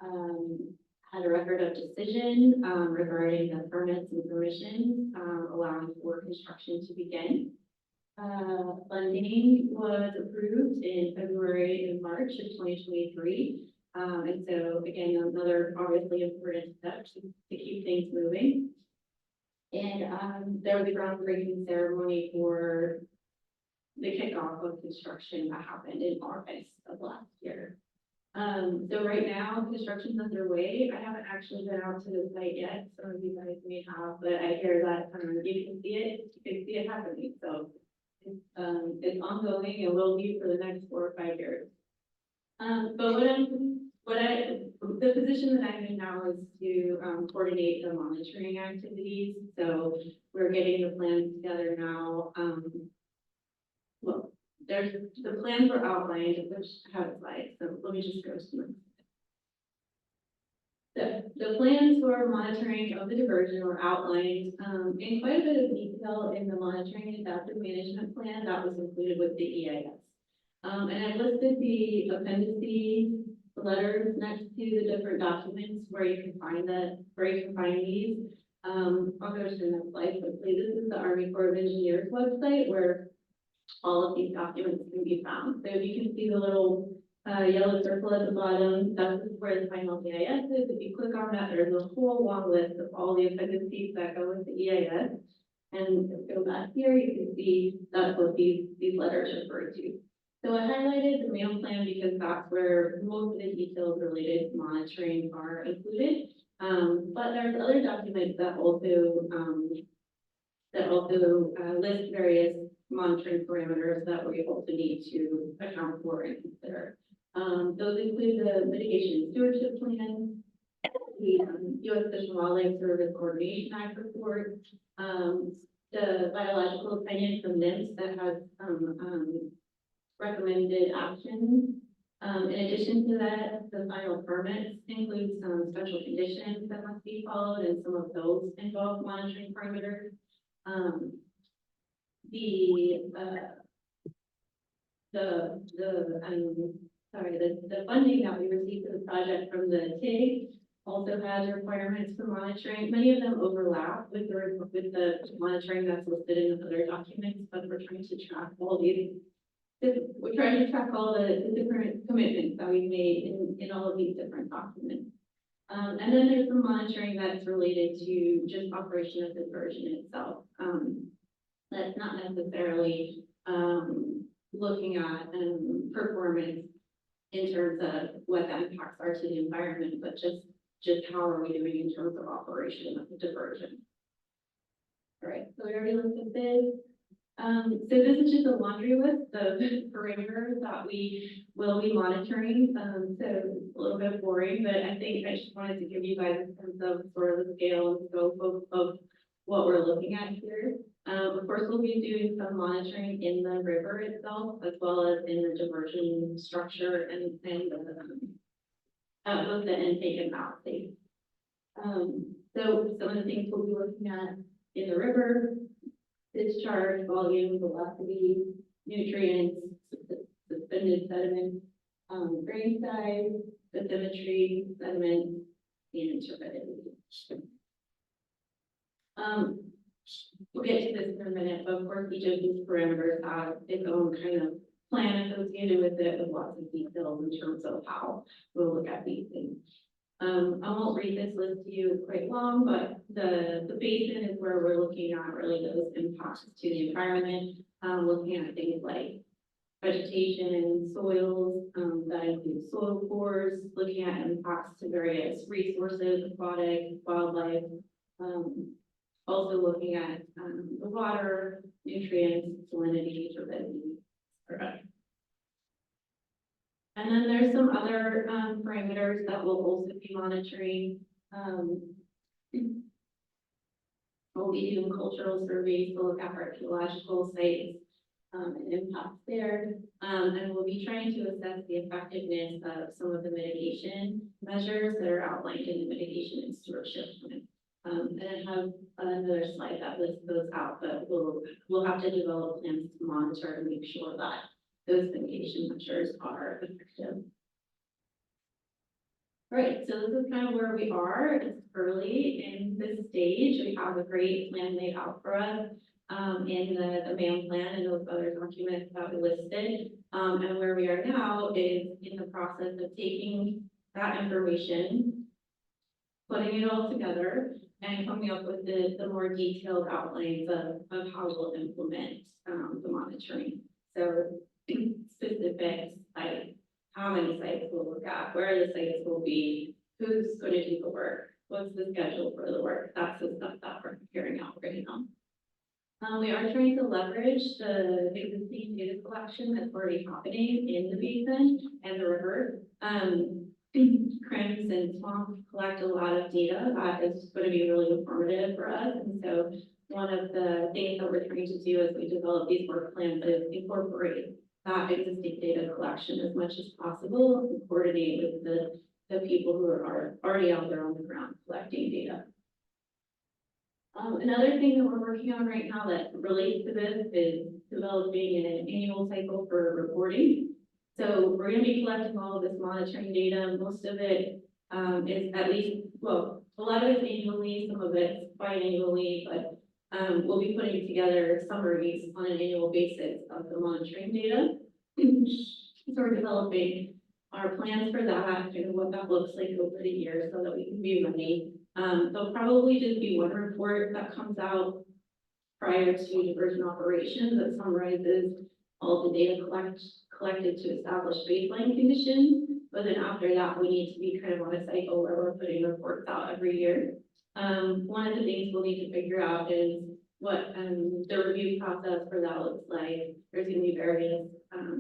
had a record of decision regarding the permits and permissions allowing for construction to begin. Funding was approved in February and March of 2023. And so again, another obviously important step to keep things moving. And there was a groundbreaking ceremony for the kickoff of construction that happened in August of last year. So right now, construction's underway. I haven't actually been out to the site yet. Some of you guys may have, but I hear that you can see it happening. So it's ongoing and will be for the next 4 or 5 years. But the position that I'm in now is to coordinate the monitoring activities. So we're getting the plans together now. Well, the plans were outlined, which have slides. So let me just go through. The plans for monitoring of the diversion were outlined in quite a bit of detail in the monitoring and adaptive management plan that was included with the EIS. And I listed the appendices, the letters next to the different documents where you can find these. I'll go to the next slide quickly. This is the Army Corps of Engineers website where all of these documents can be found. So you can see the little yellow circle at the bottom. That's where the final EIS is. If you click on that, there's a whole long list of all the appendices that go with the EIS. And if you go back here, you can see that's what these letters refer to. So I highlighted the mail plan because that's where most of the details related to monitoring are included. But there's other documents that also list various monitoring parameters that we also need to account for and consider. Those include the mitigation and stewardship plan, the U.S. Fish and Wildlife Service Coordination Act report, the biological opinion from NIMS that has recommended actions. In addition to that, the final permits include some special conditions that must be followed, and some of those involve monitoring parameters. The funding that we received for the project from the TIG also has requirements for monitoring. Many of them overlap with the monitoring that's listed in other documents, but we're trying to track all these. We're trying to track all the different commitments that we made in all of these different documents. And then there's some monitoring that's related to just operation of the version itself. That's not necessarily looking at performance in terms of what the impacts are to the environment, but just how are we doing in terms of operation of the diversion. All right, so we already looked at this. So this is just a laundry list of parameters that we will be monitoring. So it's a little bit boring, but I think I just wanted to give you guys a sense of sort of the scale and scope of what we're looking at here. Of course, we'll be doing some monitoring in the river itself, as well as in the diversion structure and both the intake and outtake. So some of the things we'll be looking at in the river: discharge, volume, velocity, nutrients, suspended sediment, grain size, bathymetry, sediment, and turbidity. We'll get to this in a minute, but of course, each of these parameters have its own kind of plan associated with it, with lots of details in terms of how we'll look at these things. I won't read this list to you, it's quite long, but the basin is where we're looking at really those impacts to the environment, looking at things like vegetation, soils, that includes soil pores, looking at impacts to various resources, aquatic, wildlife, also looking at the water, nutrients, salinity, turbidity. And then there's some other parameters that we'll also be monitoring. We'll be doing cultural surveys to look at archaeological sites and impacts there. And we'll be trying to assess the effectiveness of some of the mitigation measures that are outlined in the mitigation and stewardship plan. And I have another slide that lists those out, but we'll have to develop plans to monitor and make sure that those mitigation measures are effective. All right, so this is kind of where we are. It's early in this stage. We have a great plan laid out for us in the MAM plan and those other documents that we listed. And where we are now is in the process of taking that information, putting it all together, and coming up with the more detailed outlines of how we'll implement the monitoring. So specifics like how many sites we'll look at, where the sites will be, who's going to do the work, what's the schedule for the work. That's the stuff that we're figuring out right now. We are trying to leverage the existing data collection that's already happening in the basin and the river. Crims and swamp collect a lot of data that is going to be really informative for us. And so one of the things that we're trying to do as we develop these work plans is incorporate that existing data collection as much as possible and coordinate with the people who are already out there on the ground collecting data. Another thing that we're working on right now that relates to this is developing an annual cycle for reporting. So we're going to be collecting all of this monitoring data. Most of it is at least, well, a lot of it's annually, some of it's biannually, but we'll be putting together summaries on an annual basis of the monitoring data. So we're developing our plans for that and what that looks like over the year so that we can be ready. There'll probably just be one report that comes out prior to diversion operations that summarizes all the data collected to establish baseline conditions. But then after that, we need to be kind of on a cycle where we're putting reports out every year. One of the things we'll need to figure out is what, the review process for that looks like. There's gonna be various,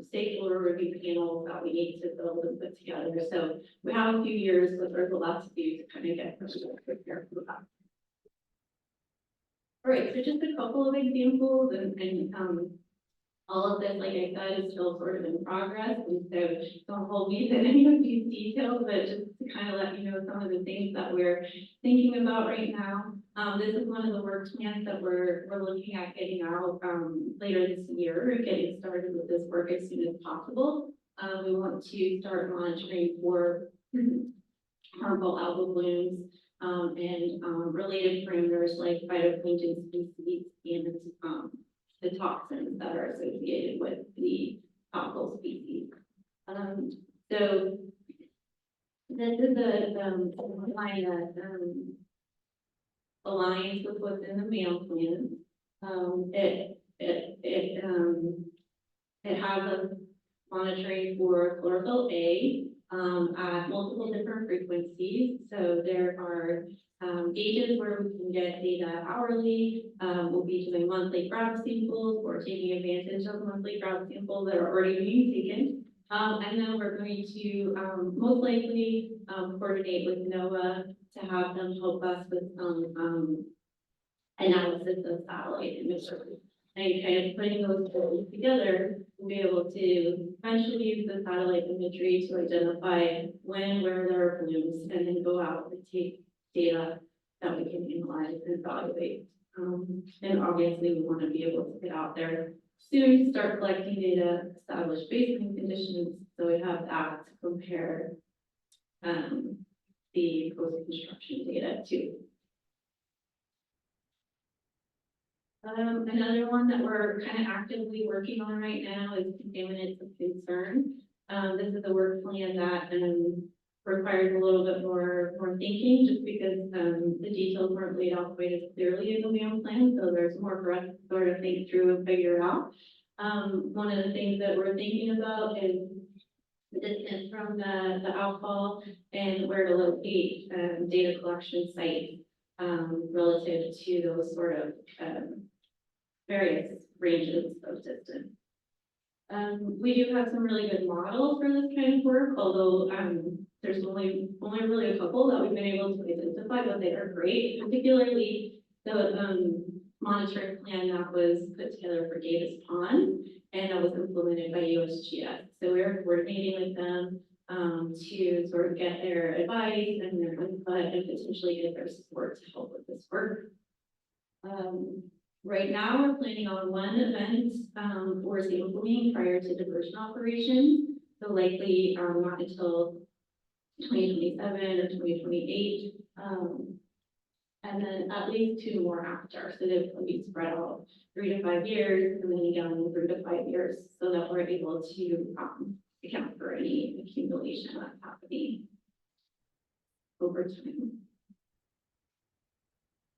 stakeholder review panels that we need to build and put together. So we have a few years, but there's a lot to do to kind of get prepared for that. All right, so just a couple of examples and all of this, like I said, is still sort of in progress, and so don't hold me to any of these details, but just to kind of let you know some of the things that we're thinking about right now. This is one of the work plans that we're looking at getting out, later this year, getting started with this work as soon as possible. We want to start monitoring for harmful algal blooms, and related parameters like phytoplankton species and, the toxins that are associated with the algal species. So this is a line that aligns with what's in the mail plan. It has us monitoring for chlorophyll A at multiple different frequencies. So there are gauges where we can get data hourly. We'll be doing monthly grab samples or taking advantage of monthly grab samples that are already being taken. And then we're going to most likely coordinate with NOAA to have them help us with some analysis of satellite imagery. And kind of putting those two together, we'll be able to eventually use the satellite imagery to identify when, where there are blooms, and then go out and take data that we can analyze and evaluate. And obviously we want to be able to get out there soon, start collecting data, establish baseline conditions, so we have that to compare the post-construction data to. Another one that we're kind of actively working on right now is contaminants of concern. This is a work plan that requires a little bit more thinking, just because the details weren't laid out quite as clearly in the mail plan, so there's more for us to sort of think through and figure out. One of the things that we're thinking about is the distance from the outfall and where to locate data collection sites relative to those sort of various ranges of distance. We do have some really good models for this kind of work, although there's only really a couple that we've been able to identify, but they are great, particularly the monitoring plan that was put together for Davis Pond and that was implemented by USGS. So we're coordinating with them to sort of get their advice and their input and potentially get their support to help with this work. Right now, we're planning on one event for sampling prior to diversion operations. So likely not until 2027 or 2028. And then at least 2 more after. So they will be spread out 3 to 5 years and then again 3 to 5 years so that we're able to account for any accumulation that's happening over time.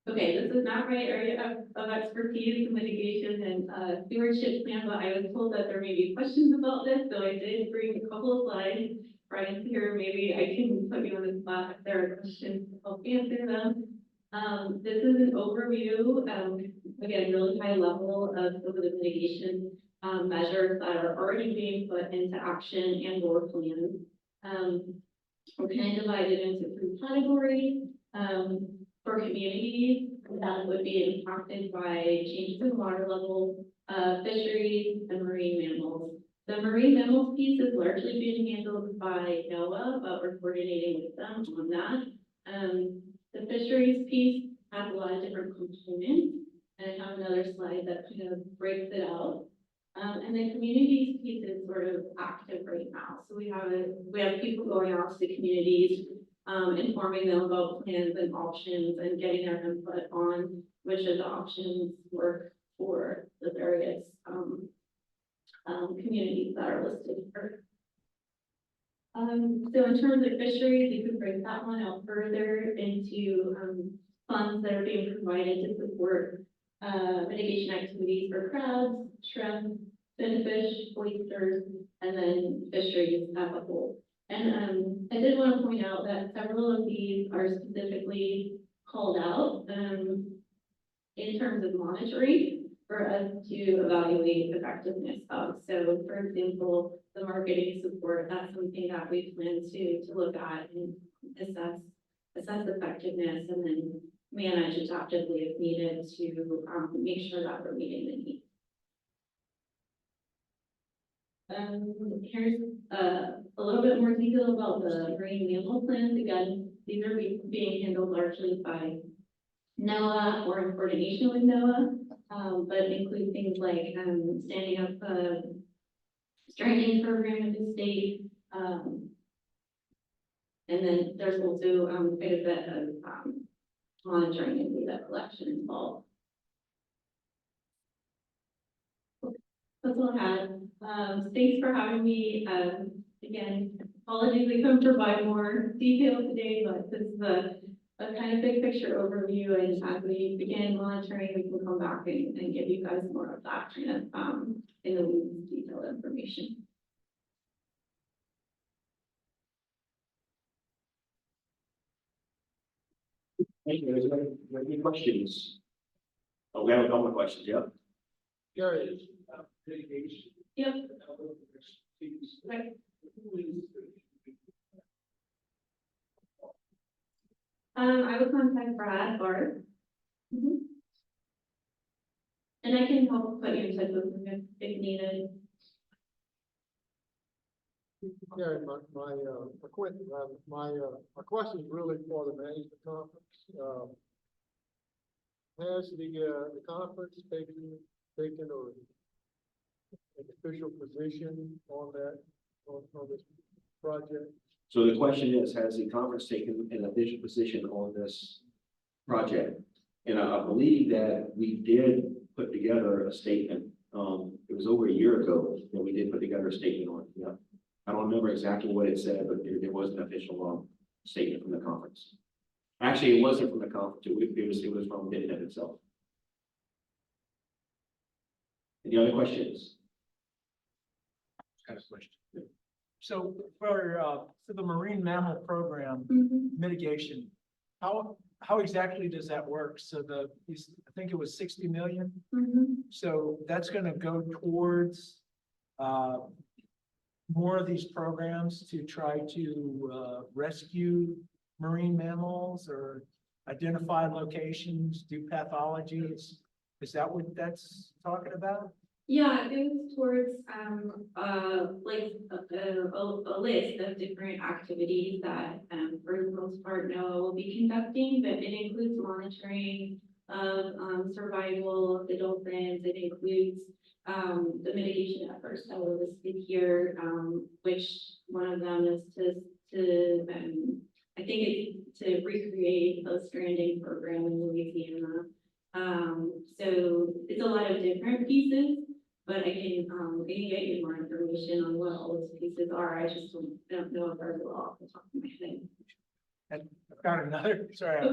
Okay, this is not my area of expertise in mitigation and stewardship plan, but I was told that there may be questions about this, so I did bring a couple of slides. Brian's here, maybe I can put you on the spot if there are questions to help answer them. This is an overview, again, really high level of some of the mitigation measures that are already being put into action and or plans. We're kind of divided into 3 categories. For communities that would be impacted by changes in water level, fisheries, and marine mammals. The marine mammals piece is largely being handled by NOAA, but we're coordinating with them on that. The fisheries piece has a lot of different components, and I have another slide that kind of breaks it out. And the communities piece is sort of active right now. So we have people going out to the communities, informing them about plans and options and getting their input on which of the options work for the various communities that are listed here. So in terms of fisheries, you can break that one out further into funds that are being provided to support mitigation activities for crabs, shrimp, finfish, oysters, and then fisheries as a whole. And I did want to point out that several of these are specifically called out. in terms of monitoring for us to evaluate effectiveness of. So for example, the marketing support, that's something that we plan to look at and assess effectiveness and then manage adaptively if needed to make sure that we're meeting the needs. Here's a little bit more detail about the marine mammal plans. Again, these are being handled largely by NOAA or in coordination with NOAA, but include things like standing up a stranding program with the state. And then there's also quite a bit of monitoring and data collection involved. That's all I had. Thanks for having me. Again, apologies we couldn't provide more detail today, but this is a kind of big picture overview. And as we begin monitoring, we can come back and give you guys more of that kind of in the weeds detailed information. Thank you. Is there any questions? Oh, we have a couple of questions, yeah. Gary, mitigation. Yep. Right. I would contact Brad Bart. And I can help put you in touch with him if needed. Yeah, my question is really for the management conference. Has the conference taken or an official position on that, on this project? So the question is, has the conference taken an official position on this project? And I believe that we did put together a statement. It was over a year ago that we did put together a statement on it. Yeah. I don't remember exactly what it said, but there was an official statement from the conference. Actually, it wasn't from the conference. It was from BTNEP itself. Any other questions? Kind of question. So for the marine mammal program mitigation, how exactly does that work? So I think it was 60 million. So that's going to go towards more of these programs to try to rescue marine mammals or identify locations, do pathologies. Is that what that's talking about? Yeah, it goes towards like a list of different activities that for the most part NOAA will be conducting, but it includes monitoring of survival of the dolphins. It includes the mitigation efforts that were listed here, which one of them is to I think it's to recreate a stranding program in Louisiana. So it's a lot of different pieces, but I can get you more information on what all those pieces are. I just don't know it very well off the top of my head. And I've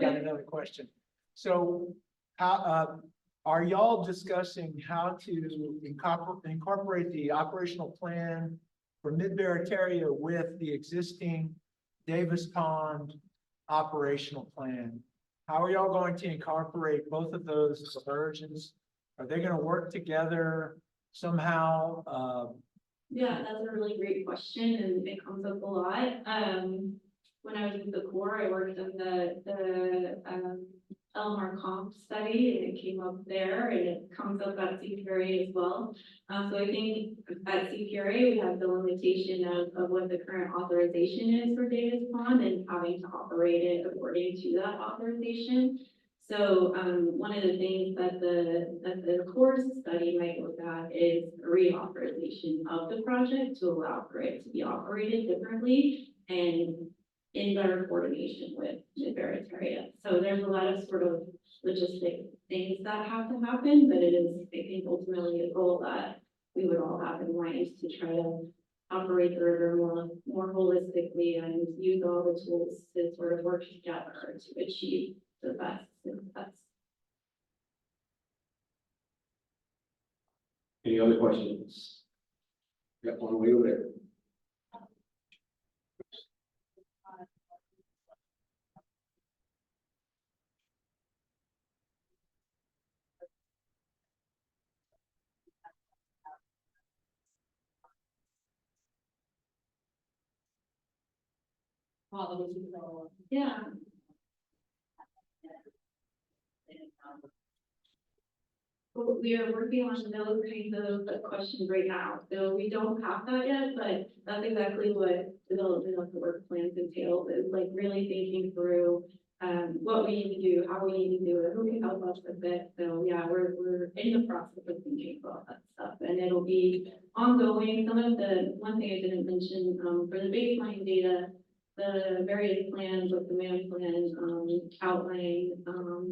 got another question. So how are y'all discussing how to incorporate the operational plan for Mid-Barataria with the existing Davis Pond operational plan? How are y'all going to incorporate both of those versions? Are they going to work together somehow? Yeah, that's a really great question, and it comes up a lot. When I was with the Corps, I worked on the LMR comp study, and it came up there, and it comes up at CPRA as well. So I think at CPRA, we have the limitation of what the current authorization is for Davis Pond and having to operate it according to that authorization. So one of the things that the Corps study might look at is a reauthorization of the project to allow for it to be operated differently and in better coordination with Barataria. So there's a lot of sort of logistic things that have to happen, but it is, I think, ultimately a goal that we would all have in mind to try to operate the river more holistically and use all the tools to sort of work together to achieve the best success. Any other questions? Got one way over there. Yeah. Well, we are working on those kinds of questions right now, so we don't have that yet, but that's exactly what development of the work plans entails, is like really thinking through what we need to do, how we need to do it, who can help us with it. So yeah, we're in the process of thinking about that stuff, and it'll be ongoing. Some of the, one thing I didn't mention, for the baseline data, the various plans with the man plan, outline,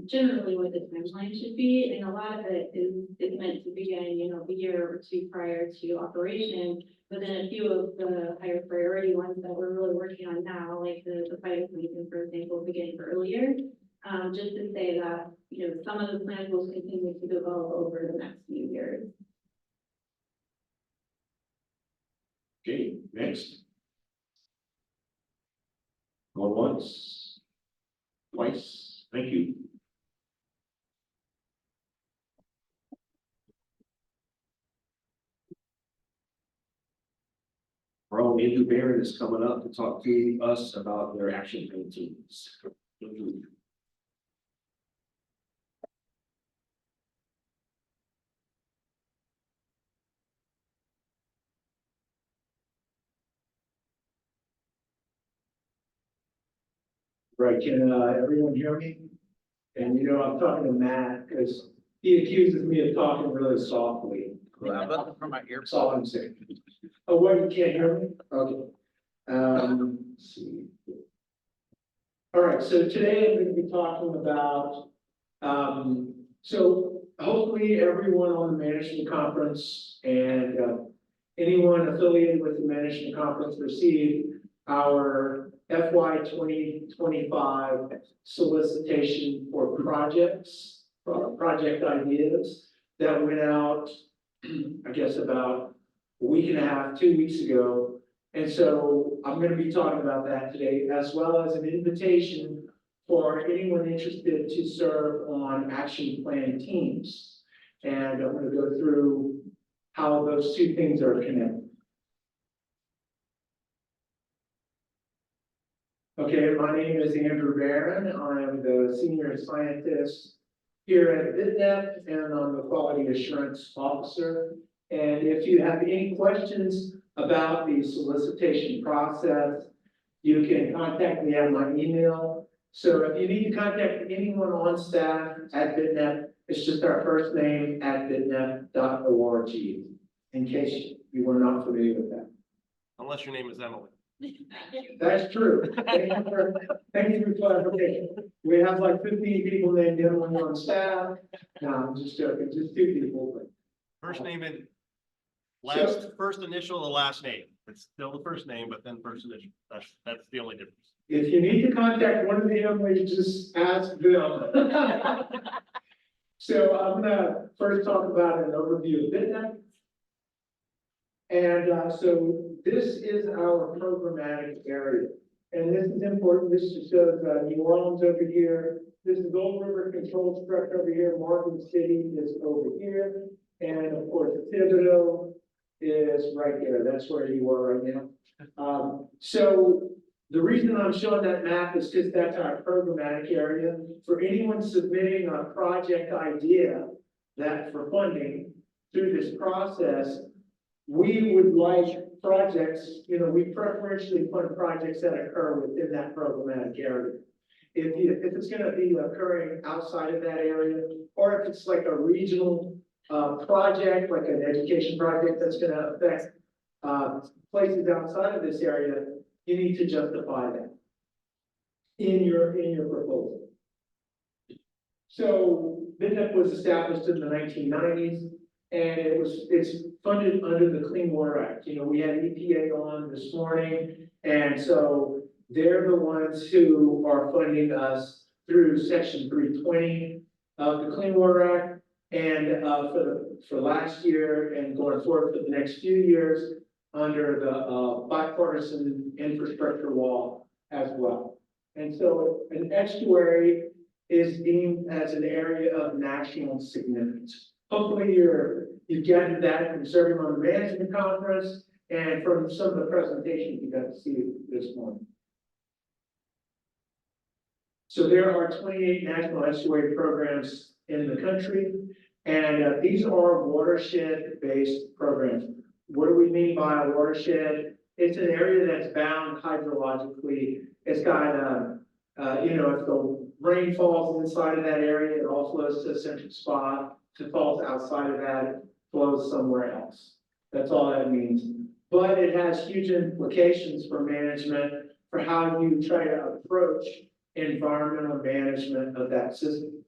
generally what the timeline should be. And a lot of it is meant to begin, you know, a year or two prior to operation. But then a few of the higher priority ones that we're really working on now, like the fire plan, for example, begin earlier. Just to say that, you know, some of the plans will continue to develop over the next few years. Okay, next. Going once, twice, thank you. Bro, Andrew Barron is coming up to talk to us about their action plan teams. Right, can everyone hear me? And you know, I'm talking to Matt because he accuses me of talking really softly. I'm looking for my That's all I'm saying. Oh, what, you can't hear me? Okay. Let's see. All right, so today I'm going to be talking about, so hopefully everyone on the management conference and anyone affiliated with the management conference received our FY 2025 solicitation for projects, project ideas that went out, I guess about a week and a half, 2 weeks ago. And so I'm going to be talking about that today, as well as an invitation for anyone interested to serve on action plan teams. And I'm going to go through how those two things are connected. Okay, my name is Andrew Barron. I'm the senior scientist here at BTNEP, and I'm the quality assurance officer. And if you have any questions about the solicitation process, you can contact me at my email. So if you need to contact anyone on staff at BTNEP, it's just our first name at bitnep.org, in case you were not familiar with that. Unless your name is Emily. That's true. Thank you for clarification. We have like 15 people named Emily on staff. No, I'm just joking, just 2 people. But First name and So- first initial, the last name. It's still the first name, but then first initial. That's the only difference. if you need to contact one of the Emily's, just ask them. So I'm gonna first talk about an overview of BTNEP. And so this is our programmatic area. And this is important. This just shows New Orleans over here. This is Old River Control Structure over here. Martin City is over here. And of course, Thibodeau is right there. That's where you are right now. So the reason I'm showing that map is because that's our programmatic area. For anyone submitting a project idea that for funding through this process, we would like projects, you know, we preferentially fund projects that occur within that programmatic area. If it's gonna be occurring outside of that area, or if it's like a regional project, like an education project that's gonna affect places outside of this area, you need to justify that in your proposal. So BTNEP was established in the 1990s. And it's funded under the Clean Water Act. You know, we had EPA on this morning, and so they're the ones who are funding us through Section 320 of the Clean Water Act. And for last year and going forward for the next few years under the bipartisan infrastructure law as well. And so an estuary is deemed as an area of national significance. Hopefully you've gathered that from serving on the management conference and from some of the presentations you got to see this morning. So there are 28 national estuary programs in the country, and these are watershed-based programs. What do we mean by a watershed? It's an area that's bound hydrologically. It's got, if the rain falls inside of that area, it all flows to a central spot. If it falls outside of that, it flows somewhere else. That's all that means. But it has huge implications for management, for how you try to approach environmental management of that system.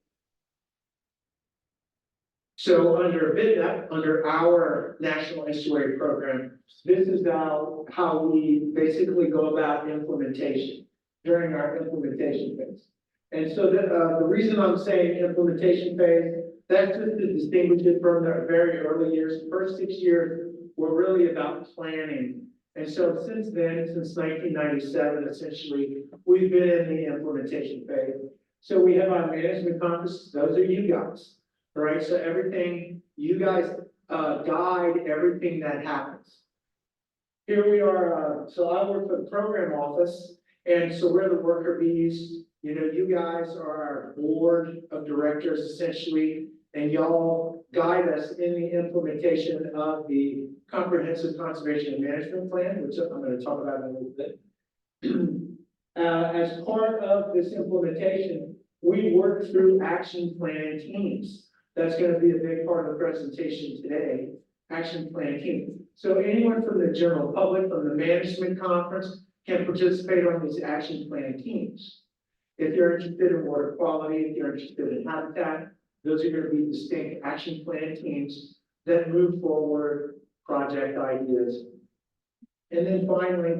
So under BTNEP, under our National Estuary Program, this is how we basically go about implementation during our implementation phase. And so the reason I'm saying implementation phase, that's just to distinguish it from the very early years. The first 6 years were really about planning. And so since then, since 1997, essentially, we've been in the implementation phase. So we have our management conferences, those are you guys. All right, so everything, you guys guide everything that happens. Here we are, so I work for the program office, and so we're the worker bees. You know, you guys are our board of directors essentially, and y'all guide us in the implementation of the Comprehensive Conservation and Management Plan, which I'm going to talk about in a little bit. As part of this implementation, we work through action plan teams. That's going to be a big part of the presentation today, action plan team. So anyone from the general public, from the management conference, can participate on these action plan teams. If you're interested in water quality, if you're interested in habitat, those are going to be distinct action plan teams that move forward project ideas. And then finally,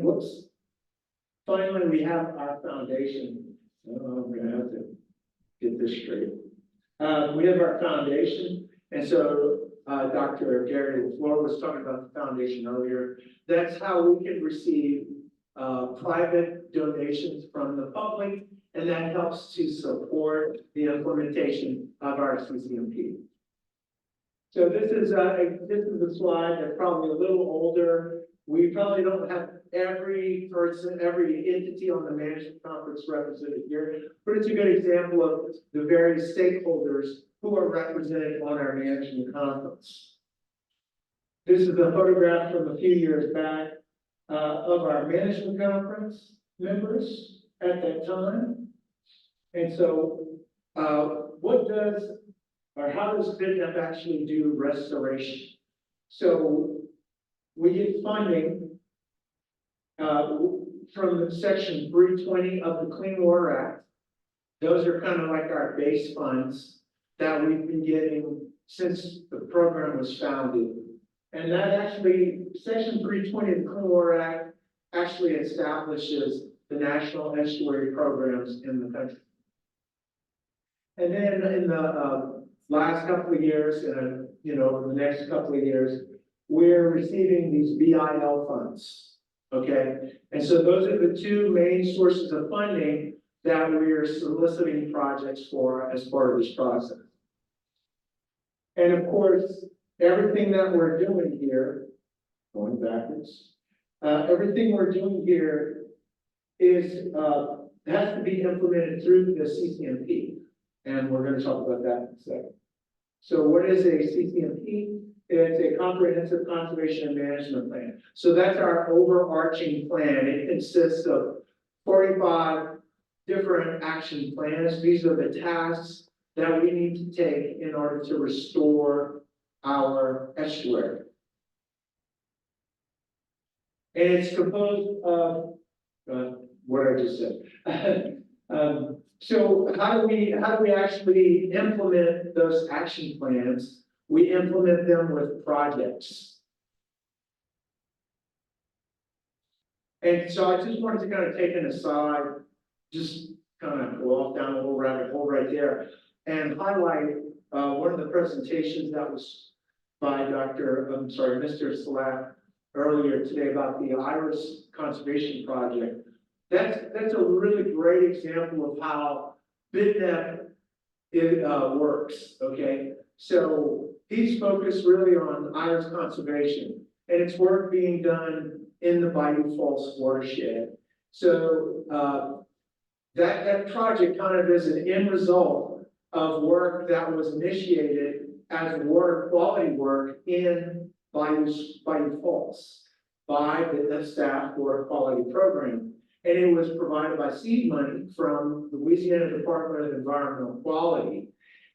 finally, we have our foundation. I'm going to have to get this straight. We have our foundation, and so Dr. Gary LaFleur was talking about the foundation earlier. That's how we can receive private donations from the public, and that helps to support the implementation of our CCMP. So this is a slide that's probably a little older. We probably don't have every person, every entity on the management conference represented here, but it's a good example of the various stakeholders who are represented on our management conference. This is a photograph from a few years back of our management conference members at that time. And so how does BTNEP actually do restoration? So we get funding from section 320 of the Clean Water Act. Those are kind of like our base funds that we've been getting since the program was founded. And that actually, section 320 of the Clean Water Act actually establishes the national estuary programs in the country. And then in the last couple of years, and the next couple of years, we're receiving these BIL funds. Okay, and so those are the two main sources of funding that we're soliciting projects for as part of this process. And of course, everything that we're doing here, going backwards, everything we're doing here is has to be implemented through the CCMP, and we're going to talk about that in a second. So what is a CCMP? It's a comprehensive conservation and management plan. So that's our overarching plan. It consists of 45 different action plans. These are the tasks that we need to take in order to restore our estuary. And it's composed of what I just said. So how do we actually implement those action plans? We implement them with projects. And so I just wanted to kind of take an aside, just kind of go off down a little rabbit hole right there and highlight one of the presentations that was by Mr. Salat earlier today about the Iris Conservation Project. That's a really great example of how BTNEP works, okay? So he's focused really on iris conservation, and it's work being done in the Bayou Falls watershed. So that project kind of is an end result of work that was initiated as water quality work in Bayou Falls by the staff water quality program. And it was provided by seed money from the Louisiana Department of Environmental Quality.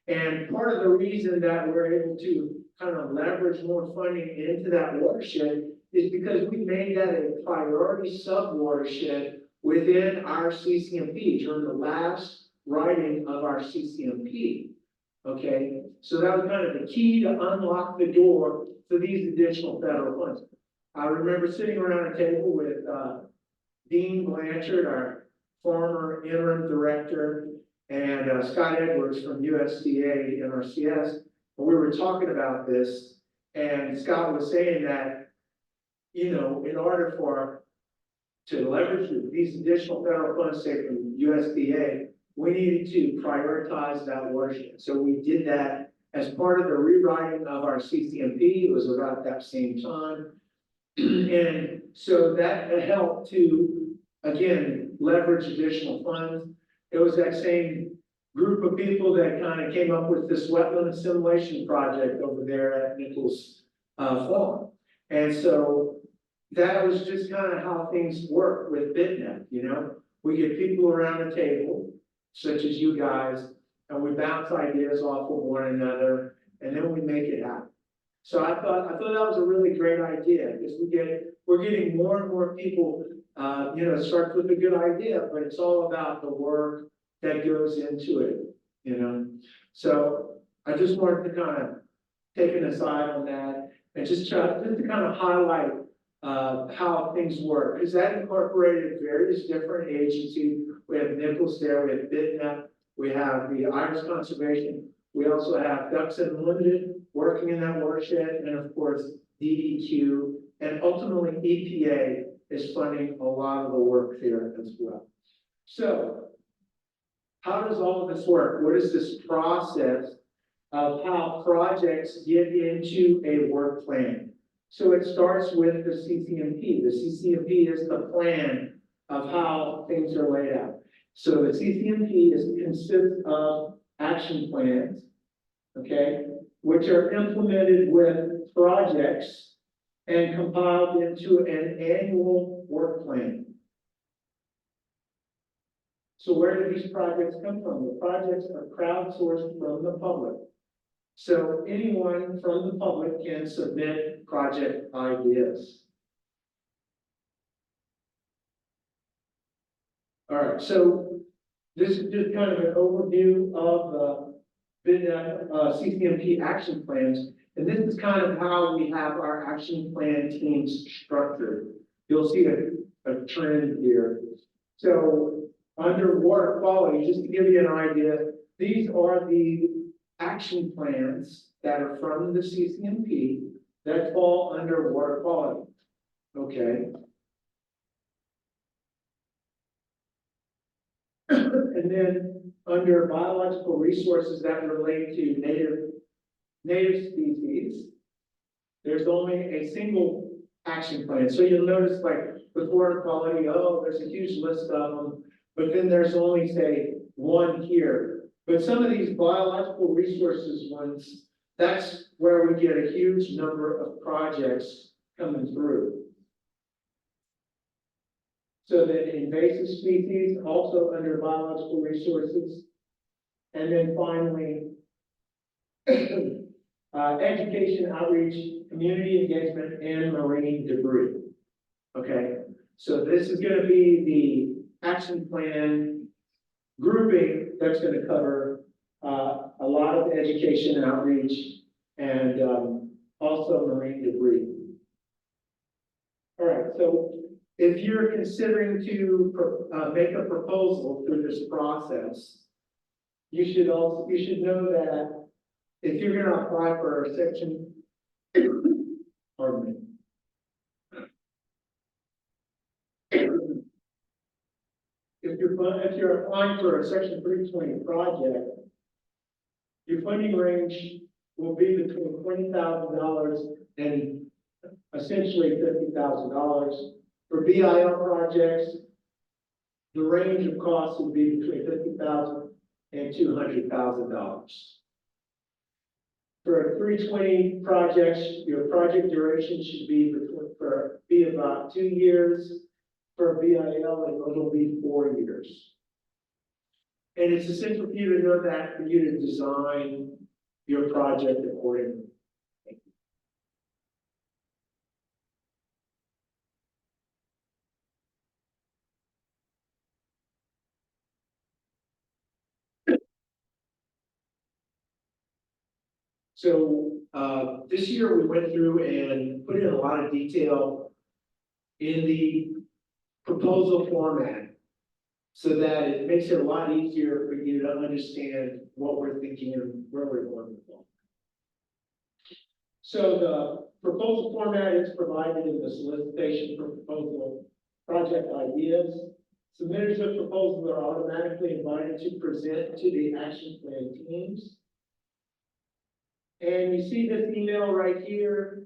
And part of the reason that we're able to kind of leverage more funding into that watershed is because we made that a priority sub-watershed within our CCMP during the last writing of our CCMP. Okay, so that was kind of the key to unlock the door for these additional federal funds. I remember sitting around a table with Dean Blanchard, our former interim director, and Scott Edwards from USDA NRCS. And we were talking about this, and Scott was saying that, you know, in order to leverage these additional federal funds, say from USDA, we needed to prioritize that watershed. So we did that as part of the rewriting of our CCMP. It was about that same time. And so that helped to, again, leverage additional funds. It was that same group of people that kind of came up with this wetland assimilation project over there at Nichols Farm. And so that was just kind of how things work with BTNEP, you know? We get people around the table, such as you guys, and we bounce ideas off of one another, and then we make it happen. So I thought that was a really great idea, because we're getting more and more people, you know, it starts with a good idea, but it's all about the work that goes into it, you know? So I just wanted to kind of take an aside on that and just to kind of highlight how things work, because that incorporated various different agencies. We have Nichols there, we have BTNEP, we have the Iris Conservation, we also have Ducks Unlimited working in that watershed, and of course DEQ, and ultimately EPA is funding a lot of the work there as well. So how does all of this work? What is this process of how projects get into a work plan? So it starts with the CCMP. The CCMP is the plan of how things are laid out. So the CCMP consists of action plans, okay, which are implemented with projects and compiled into an annual work plan. So where do these projects come from? The projects are crowdsourced from the public. So anyone from the public can submit project ideas. All right, so this is just kind of an overview of the CCMP action plans. And this is kind of how we have our action plan teams structured. You'll see a trend here. So under water quality, just to give you an idea, these are the action plans that are from the CCMP that fall under water quality. Okay. And then under biological resources that relate to native species, there's only a single action plan. So you'll notice, like with water quality, oh, there's a huge list of them, but then there's only, say, one here. But some of these biological resources ones, that's where we get a huge number of projects coming through. So that invasive species also under biological resources. And then finally, education, outreach, community engagement, and marine debris. Okay, so this is going to be the action plan grouping that's going to cover a lot of education, outreach, and also marine debris. All right, so if you're considering to make a proposal through this process, you should know that if you're going to apply for a section, pardon me. If you're applying for a section 320 project, your funding range will be between $20,000 and essentially $50,000. For BIL projects, the range of costs would be between $50,000 and $200,000. For 320 projects, your project duration should be about 2 years. For BIL, it'll be 4 years. And it's essential for you to know that, for you to design your project accordingly. So, this year we went through and put in a lot of detail in the proposal format, so that it makes it a lot easier for you to understand what we're thinking and where we're going with it. So the proposal format is provided in the solicitation for proposal project ideas. Submitters of proposals are automatically invited to present to the action plan teams. And you see this email right here.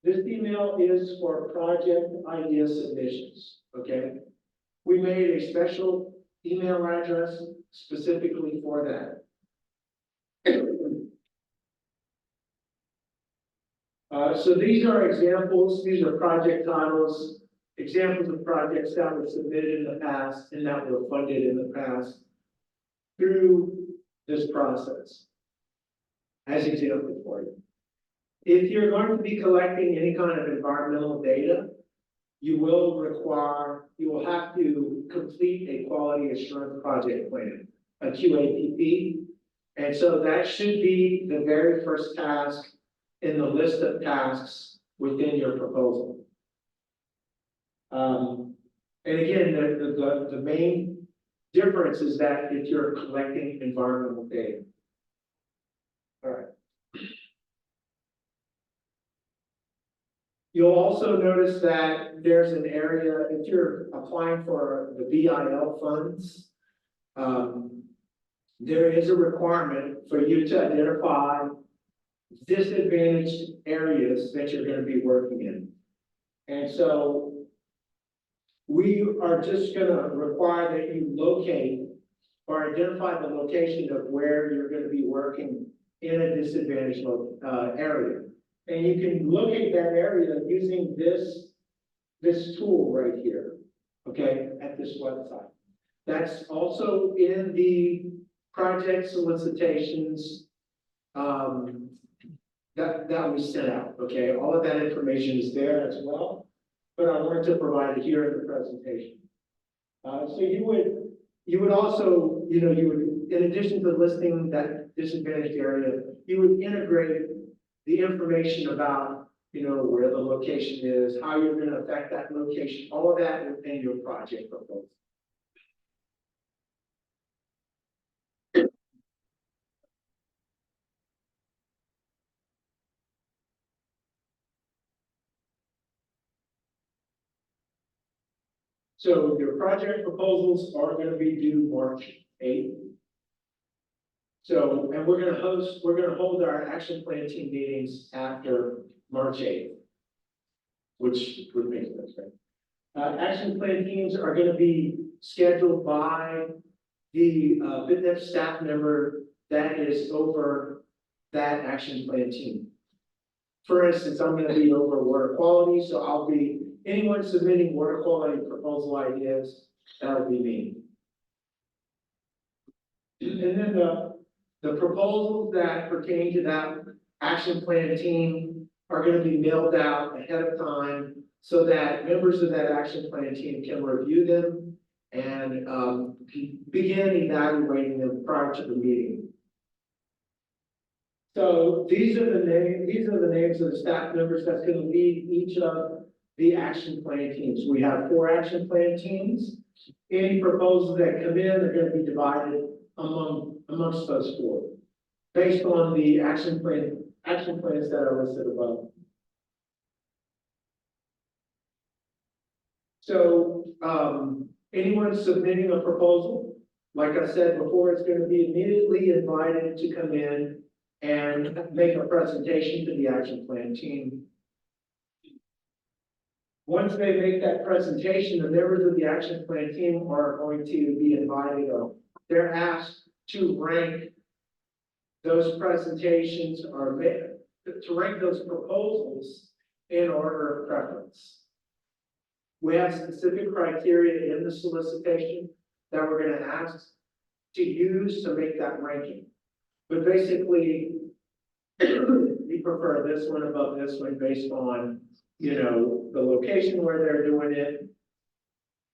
This email is for project idea submissions, okay? We made a special email address specifically for that. So these are examples, these are project titles, examples of projects that were submitted in the past and that were funded in the past through this process as examples for you. If you're going to be collecting any kind of environmental data, you will have to complete a quality assurance project plan, a QAPP. And so that should be the very first task in the list of tasks within your proposal. And again, the main difference is that if you're collecting environmental data. All right. You'll also notice that there's an area, if you're applying for the BIL funds, there is a requirement for you to identify disadvantaged areas that you're going to be working in. And so we are just going to require that you locate or identify the location of where you're going to be working in a disadvantaged area. And you can locate that area using this tool right here, okay, at this website. That's also in the project solicitations that we sent out, okay? All of that information is there as well, but I wanted to provide it here in the presentation. So you would also, in addition to listing that disadvantaged area, you would integrate the information about, where the location is, how you're going to affect that location, all of that within your project proposal. So your project proposals are going to be due March 8th. So, and we're going to hold our action plan team meetings after March 8th, which would make sense, right? Action plan teams are going to be scheduled by the BTNEP staff member that is over that action plan team. For instance, I'm going to be over water quality, so I'll be anyone submitting water quality proposal ideas, that'll be me. And then the proposals that pertain to that action plan team are going to be mailed out ahead of time so that members of that action plan team can review them and begin evaluating them prior to the meeting. So these are the names of the staff members that's going to lead each of the action plan teams. We have 4 action plan teams. Any proposals that come in are going to be divided amongst those 4, based on the action plans that are listed above. So anyone submitting a proposal, like I said before, it's going to be immediately invited to come in and make a presentation to the action plan team. Once they make that presentation, the members of the action plan team are going to be invited, or they're asked to rank those presentations or to rank those proposals in order of preference. We have specific criteria in the solicitation that we're gonna ask to use to make that ranking. But basically, we prefer this one above this one based on, you know, the location where they're doing it.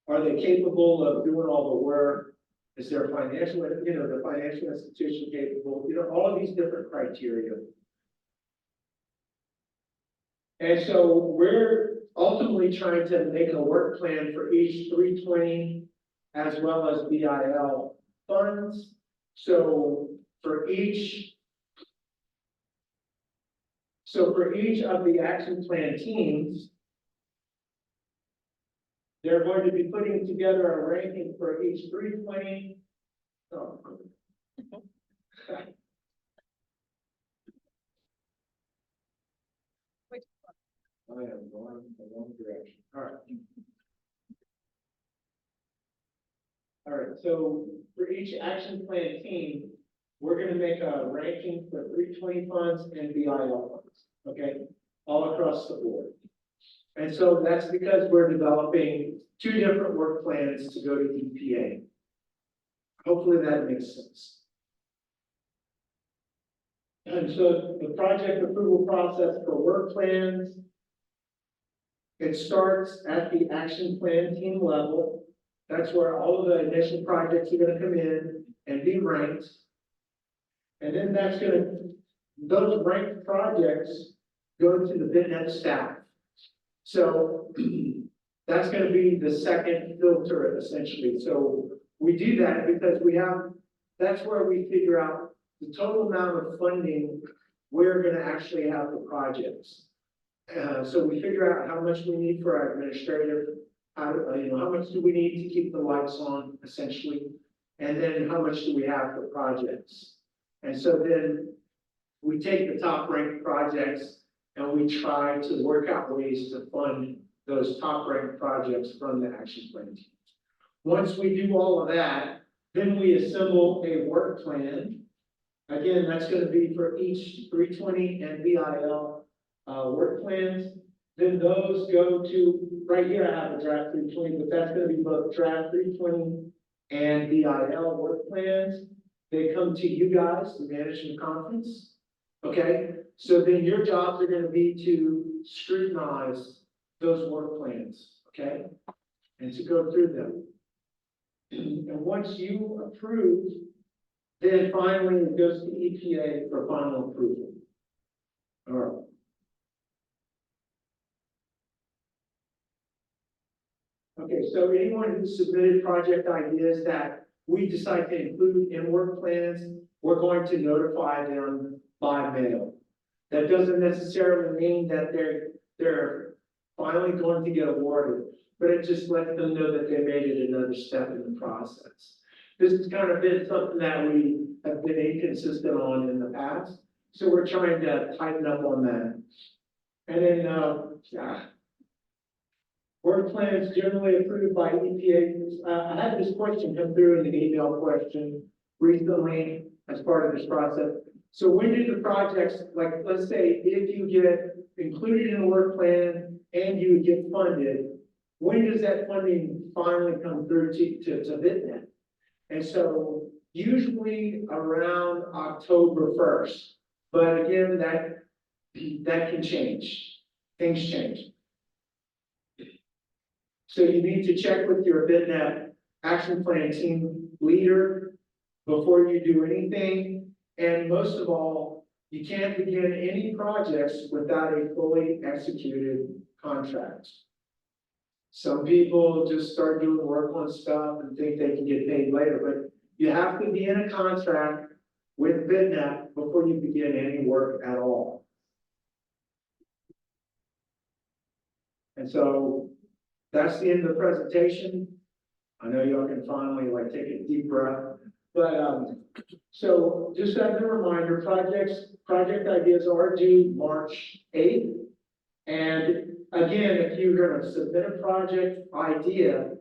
Are they capable of doing all the work? Is their financial, you know, the financial institution capable? You know, all of these different criteria. And so we're ultimately trying to make a work plan for each 320 as well as BIL funds. So for each of the action plan teams, they're going to be putting together a ranking for each 320. Oh. I am going the wrong direction. All right. All right, so for each action plan team, we're gonna make a ranking for 320 funds and BIL funds, okay? All across the board. And so that's because we're developing 2 different work plans to go to EPA. Hopefully that makes sense. And so the project approval process for work plans, it starts at the action plan team level. That's where all of the initial projects are gonna come in and be ranked. And then those ranked projects go to the BTNEP staff. So that's gonna be the second filter essentially. So we do that because that's where we figure out the total amount of funding we're gonna actually have for projects. So we figure out how much we need for our administrative, how much do we need to keep the lights on essentially, and then how much do we have for projects. And so then we take the top ranked projects and we try to work out ways to fund those top ranked projects from the action plan team. Once we do all of that, then we assemble a work plan. Again, that's going to be for each 320 and BIL work plans. Then those go to, right here I have a draft 320, but that's going to be both draft 320 and BIL work plans. They come to you guys, the management conference. Okay, so then your jobs are going to be to scrutinize those work plans, okay, and to go through them. And once you approve, then finally it goes to EPA for final approval. All right. Okay, so anyone who submitted project ideas that we decide to include in work plans, we're going to notify them by mail. That doesn't necessarily mean that they're finally going to get awarded, but it just lets them know that they made it another step in the process. This has kind of been something that we have been inconsistent on in the past, so we're trying to tighten up on that. And then, work plans generally approved by EPA. I had this question come through in an email question recently as part of this process. So when do the projects, like, let's say if you get included in a work plan and you get funded, when does that funding finally come through to BTNEP? And so usually around October 1st, but again, that can change. Things change. So you need to check with your BTNEP action plan team leader before you do anything. And most of all, you can't begin any projects without a fully executed contract. Some people just start doing work on stuff and think they can get paid later, but you have to be in a contract with BTNEP before you begin any work at all. And so that's the end of the presentation. I know y'all can finally take a deep breath, but so just as a reminder, project ideas are due March 8th, And again, if you're gonna submit a project idea,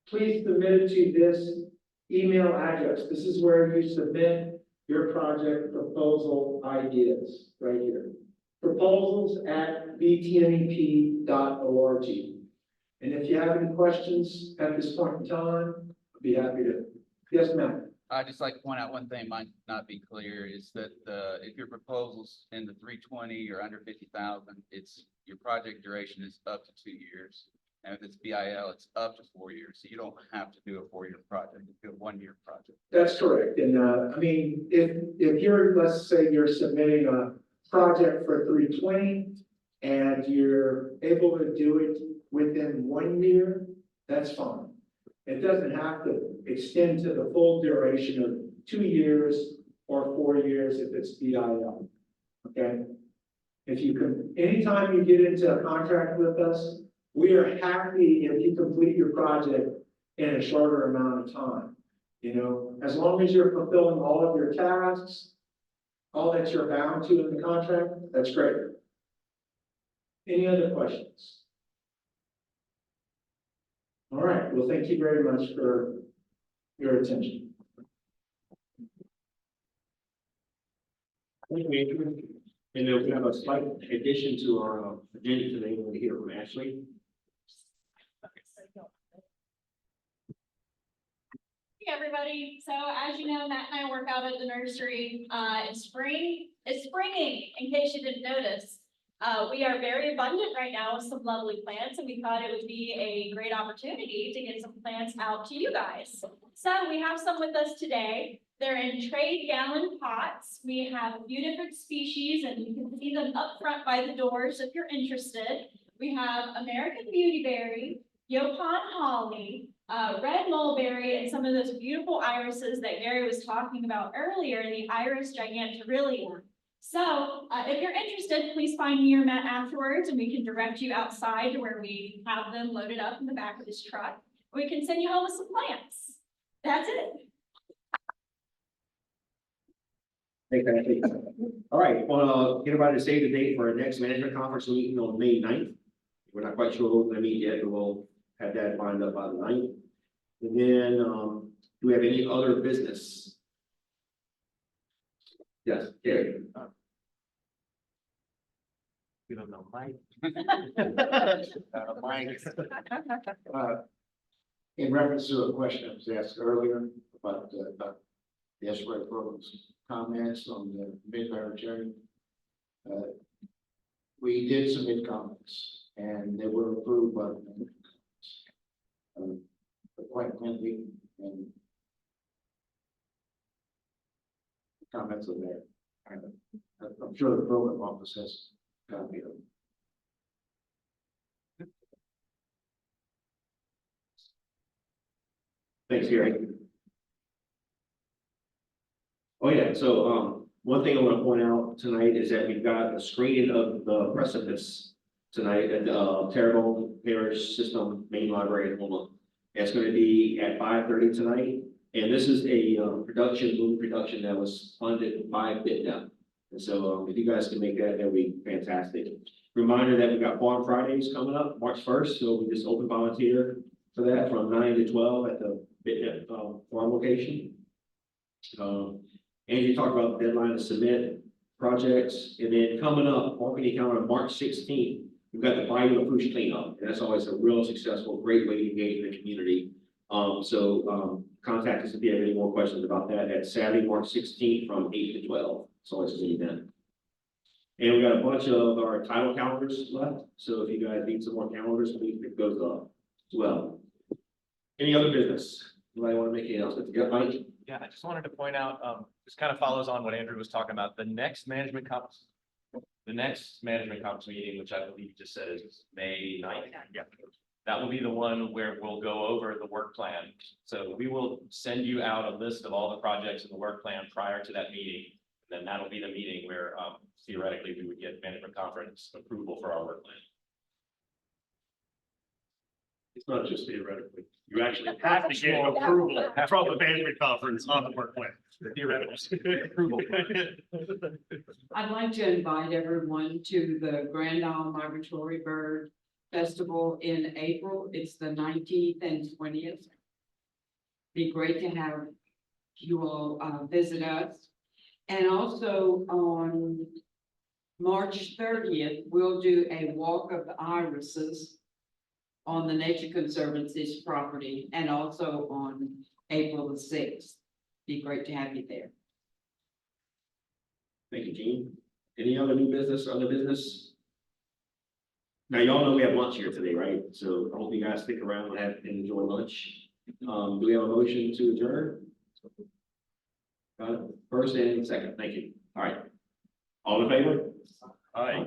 please submit it to this email address. This is where you submit your project proposal ideas, right here. proposals@btnep.org. And if you have any questions at this point in time, I'd be happy to. Yes, ma'am. I'd just like to point out one thing might not be clear is that if your proposal's in the 320 or under 50,000, it's your project duration is up to 2 years. And if it's BIL, it's up to 4 years. So you don't have to do a 4-year project, you do a 1-year project. That's correct. And, I mean, if you're, let's say you're submitting a project for 320 and you're able to do it within 1 year, that's fine. It doesn't have to extend to the full duration of 2 years or 4 years if it's BIL. Okay? If you can, anytime you get into a contract with us, we are happy if you complete your project in a shorter amount of time. You know, as long as you're fulfilling all of your tasks, all that you're bound to in the contract, that's great. Any other questions? All right, well, thank you very much for your attention. Thank you, Andrew. And then we have a slight addition to our agenda today. We're going to hear from Ashley. Hey everybody, so as you know, Matt and I work out at the nursery. Spring is springing, in case you didn't notice. We are very abundant right now with some lovely plants, and we thought it would be a great opportunity to get some plants out to you guys. So we have some with us today. They're in trade gallon pots. We have a few different species, and you can see them up front by the doors if you're interested. We have American Beautyberry, Yopon Holly, red mulberry, and some of those beautiful irises that Gary was talking about earlier, the Iris giganteurilia. So if you're interested, please find me or Matt afterwards, and we can direct you outside to where we have them loaded up in the back of this truck. We can send you home with some plants. That's it. Thanks, Ashley. All right, well, get everybody to save the date for our next management conference meeting on May 9th. We're not quite sure who we're going to meet yet, but we'll have that lined up by the 9th. And then, do we have any other business? Yes, Gary. We don't know, Mike. Mike. In reference to a question that was asked earlier about the SRA program's comments on the mid-Barataria. We did submit comments and they were approved by the quite lengthy and the comments are there. And I'm sure the program office has a copy of them. Thanks, Gary. Oh, yeah, so, one thing I want to point out tonight is that we've got a screening of the precipice tonight at the Terrebonne Parish System Main Library in Houma. It's going to be at 5:30 tonight, and this is a movie production that was funded by BTNEP. And so, if you guys can make that, that'd be fantastic. Reminder that we got Farm Fridays coming up March 1st, so we just open volunteer for that from 9 to 12 at the BTNEP farm location. Andrew talked about the deadline to submit projects, and then coming up, Albany County on March 16th, we've got the Bayou Approach cleanup, and that's always a real successful, great way to engage the community. Contact us if you have any more questions about that. That's Saturday, March 16th from 8 to 12. It's always a good event. And we got a bunch of our title calendars left, so if you guys need some more calendars, please pick those up as well. Any other business? Anybody want to make any announcements? Yeah, Mike? Yeah, I just wanted to point out, this kind of follows on what Andrew was talking about, the next management conference meeting, which I believe you just said is May 9th. Yeah. That will be the one where we'll go over the work plan. So we will send you out a list of all the projects in the work plan prior to that meeting. And then that'll be the meeting where theoretically we would get management conference approval for our work plan. It's not just theoretically. You actually have to get approval from the management conference on the work plan. Theoretical approval. I'd like to invite everyone to the Grand Isle Migratory Bird Festival in April. It's the 19th and 20th. Be great to have you all visit us. And also on March 30th, we'll do a walk of the irises on the Nature Conservancy's property, and also on April the 6th. Be great to have you there. Thank you, Gene. Any other new business, other business? Now, y'all know we have lunch here today, right? So I hope you guys stick around and enjoy lunch. Do we have a motion to adjourn? Got it. First and second, thank you. All right. All in favor? Aye.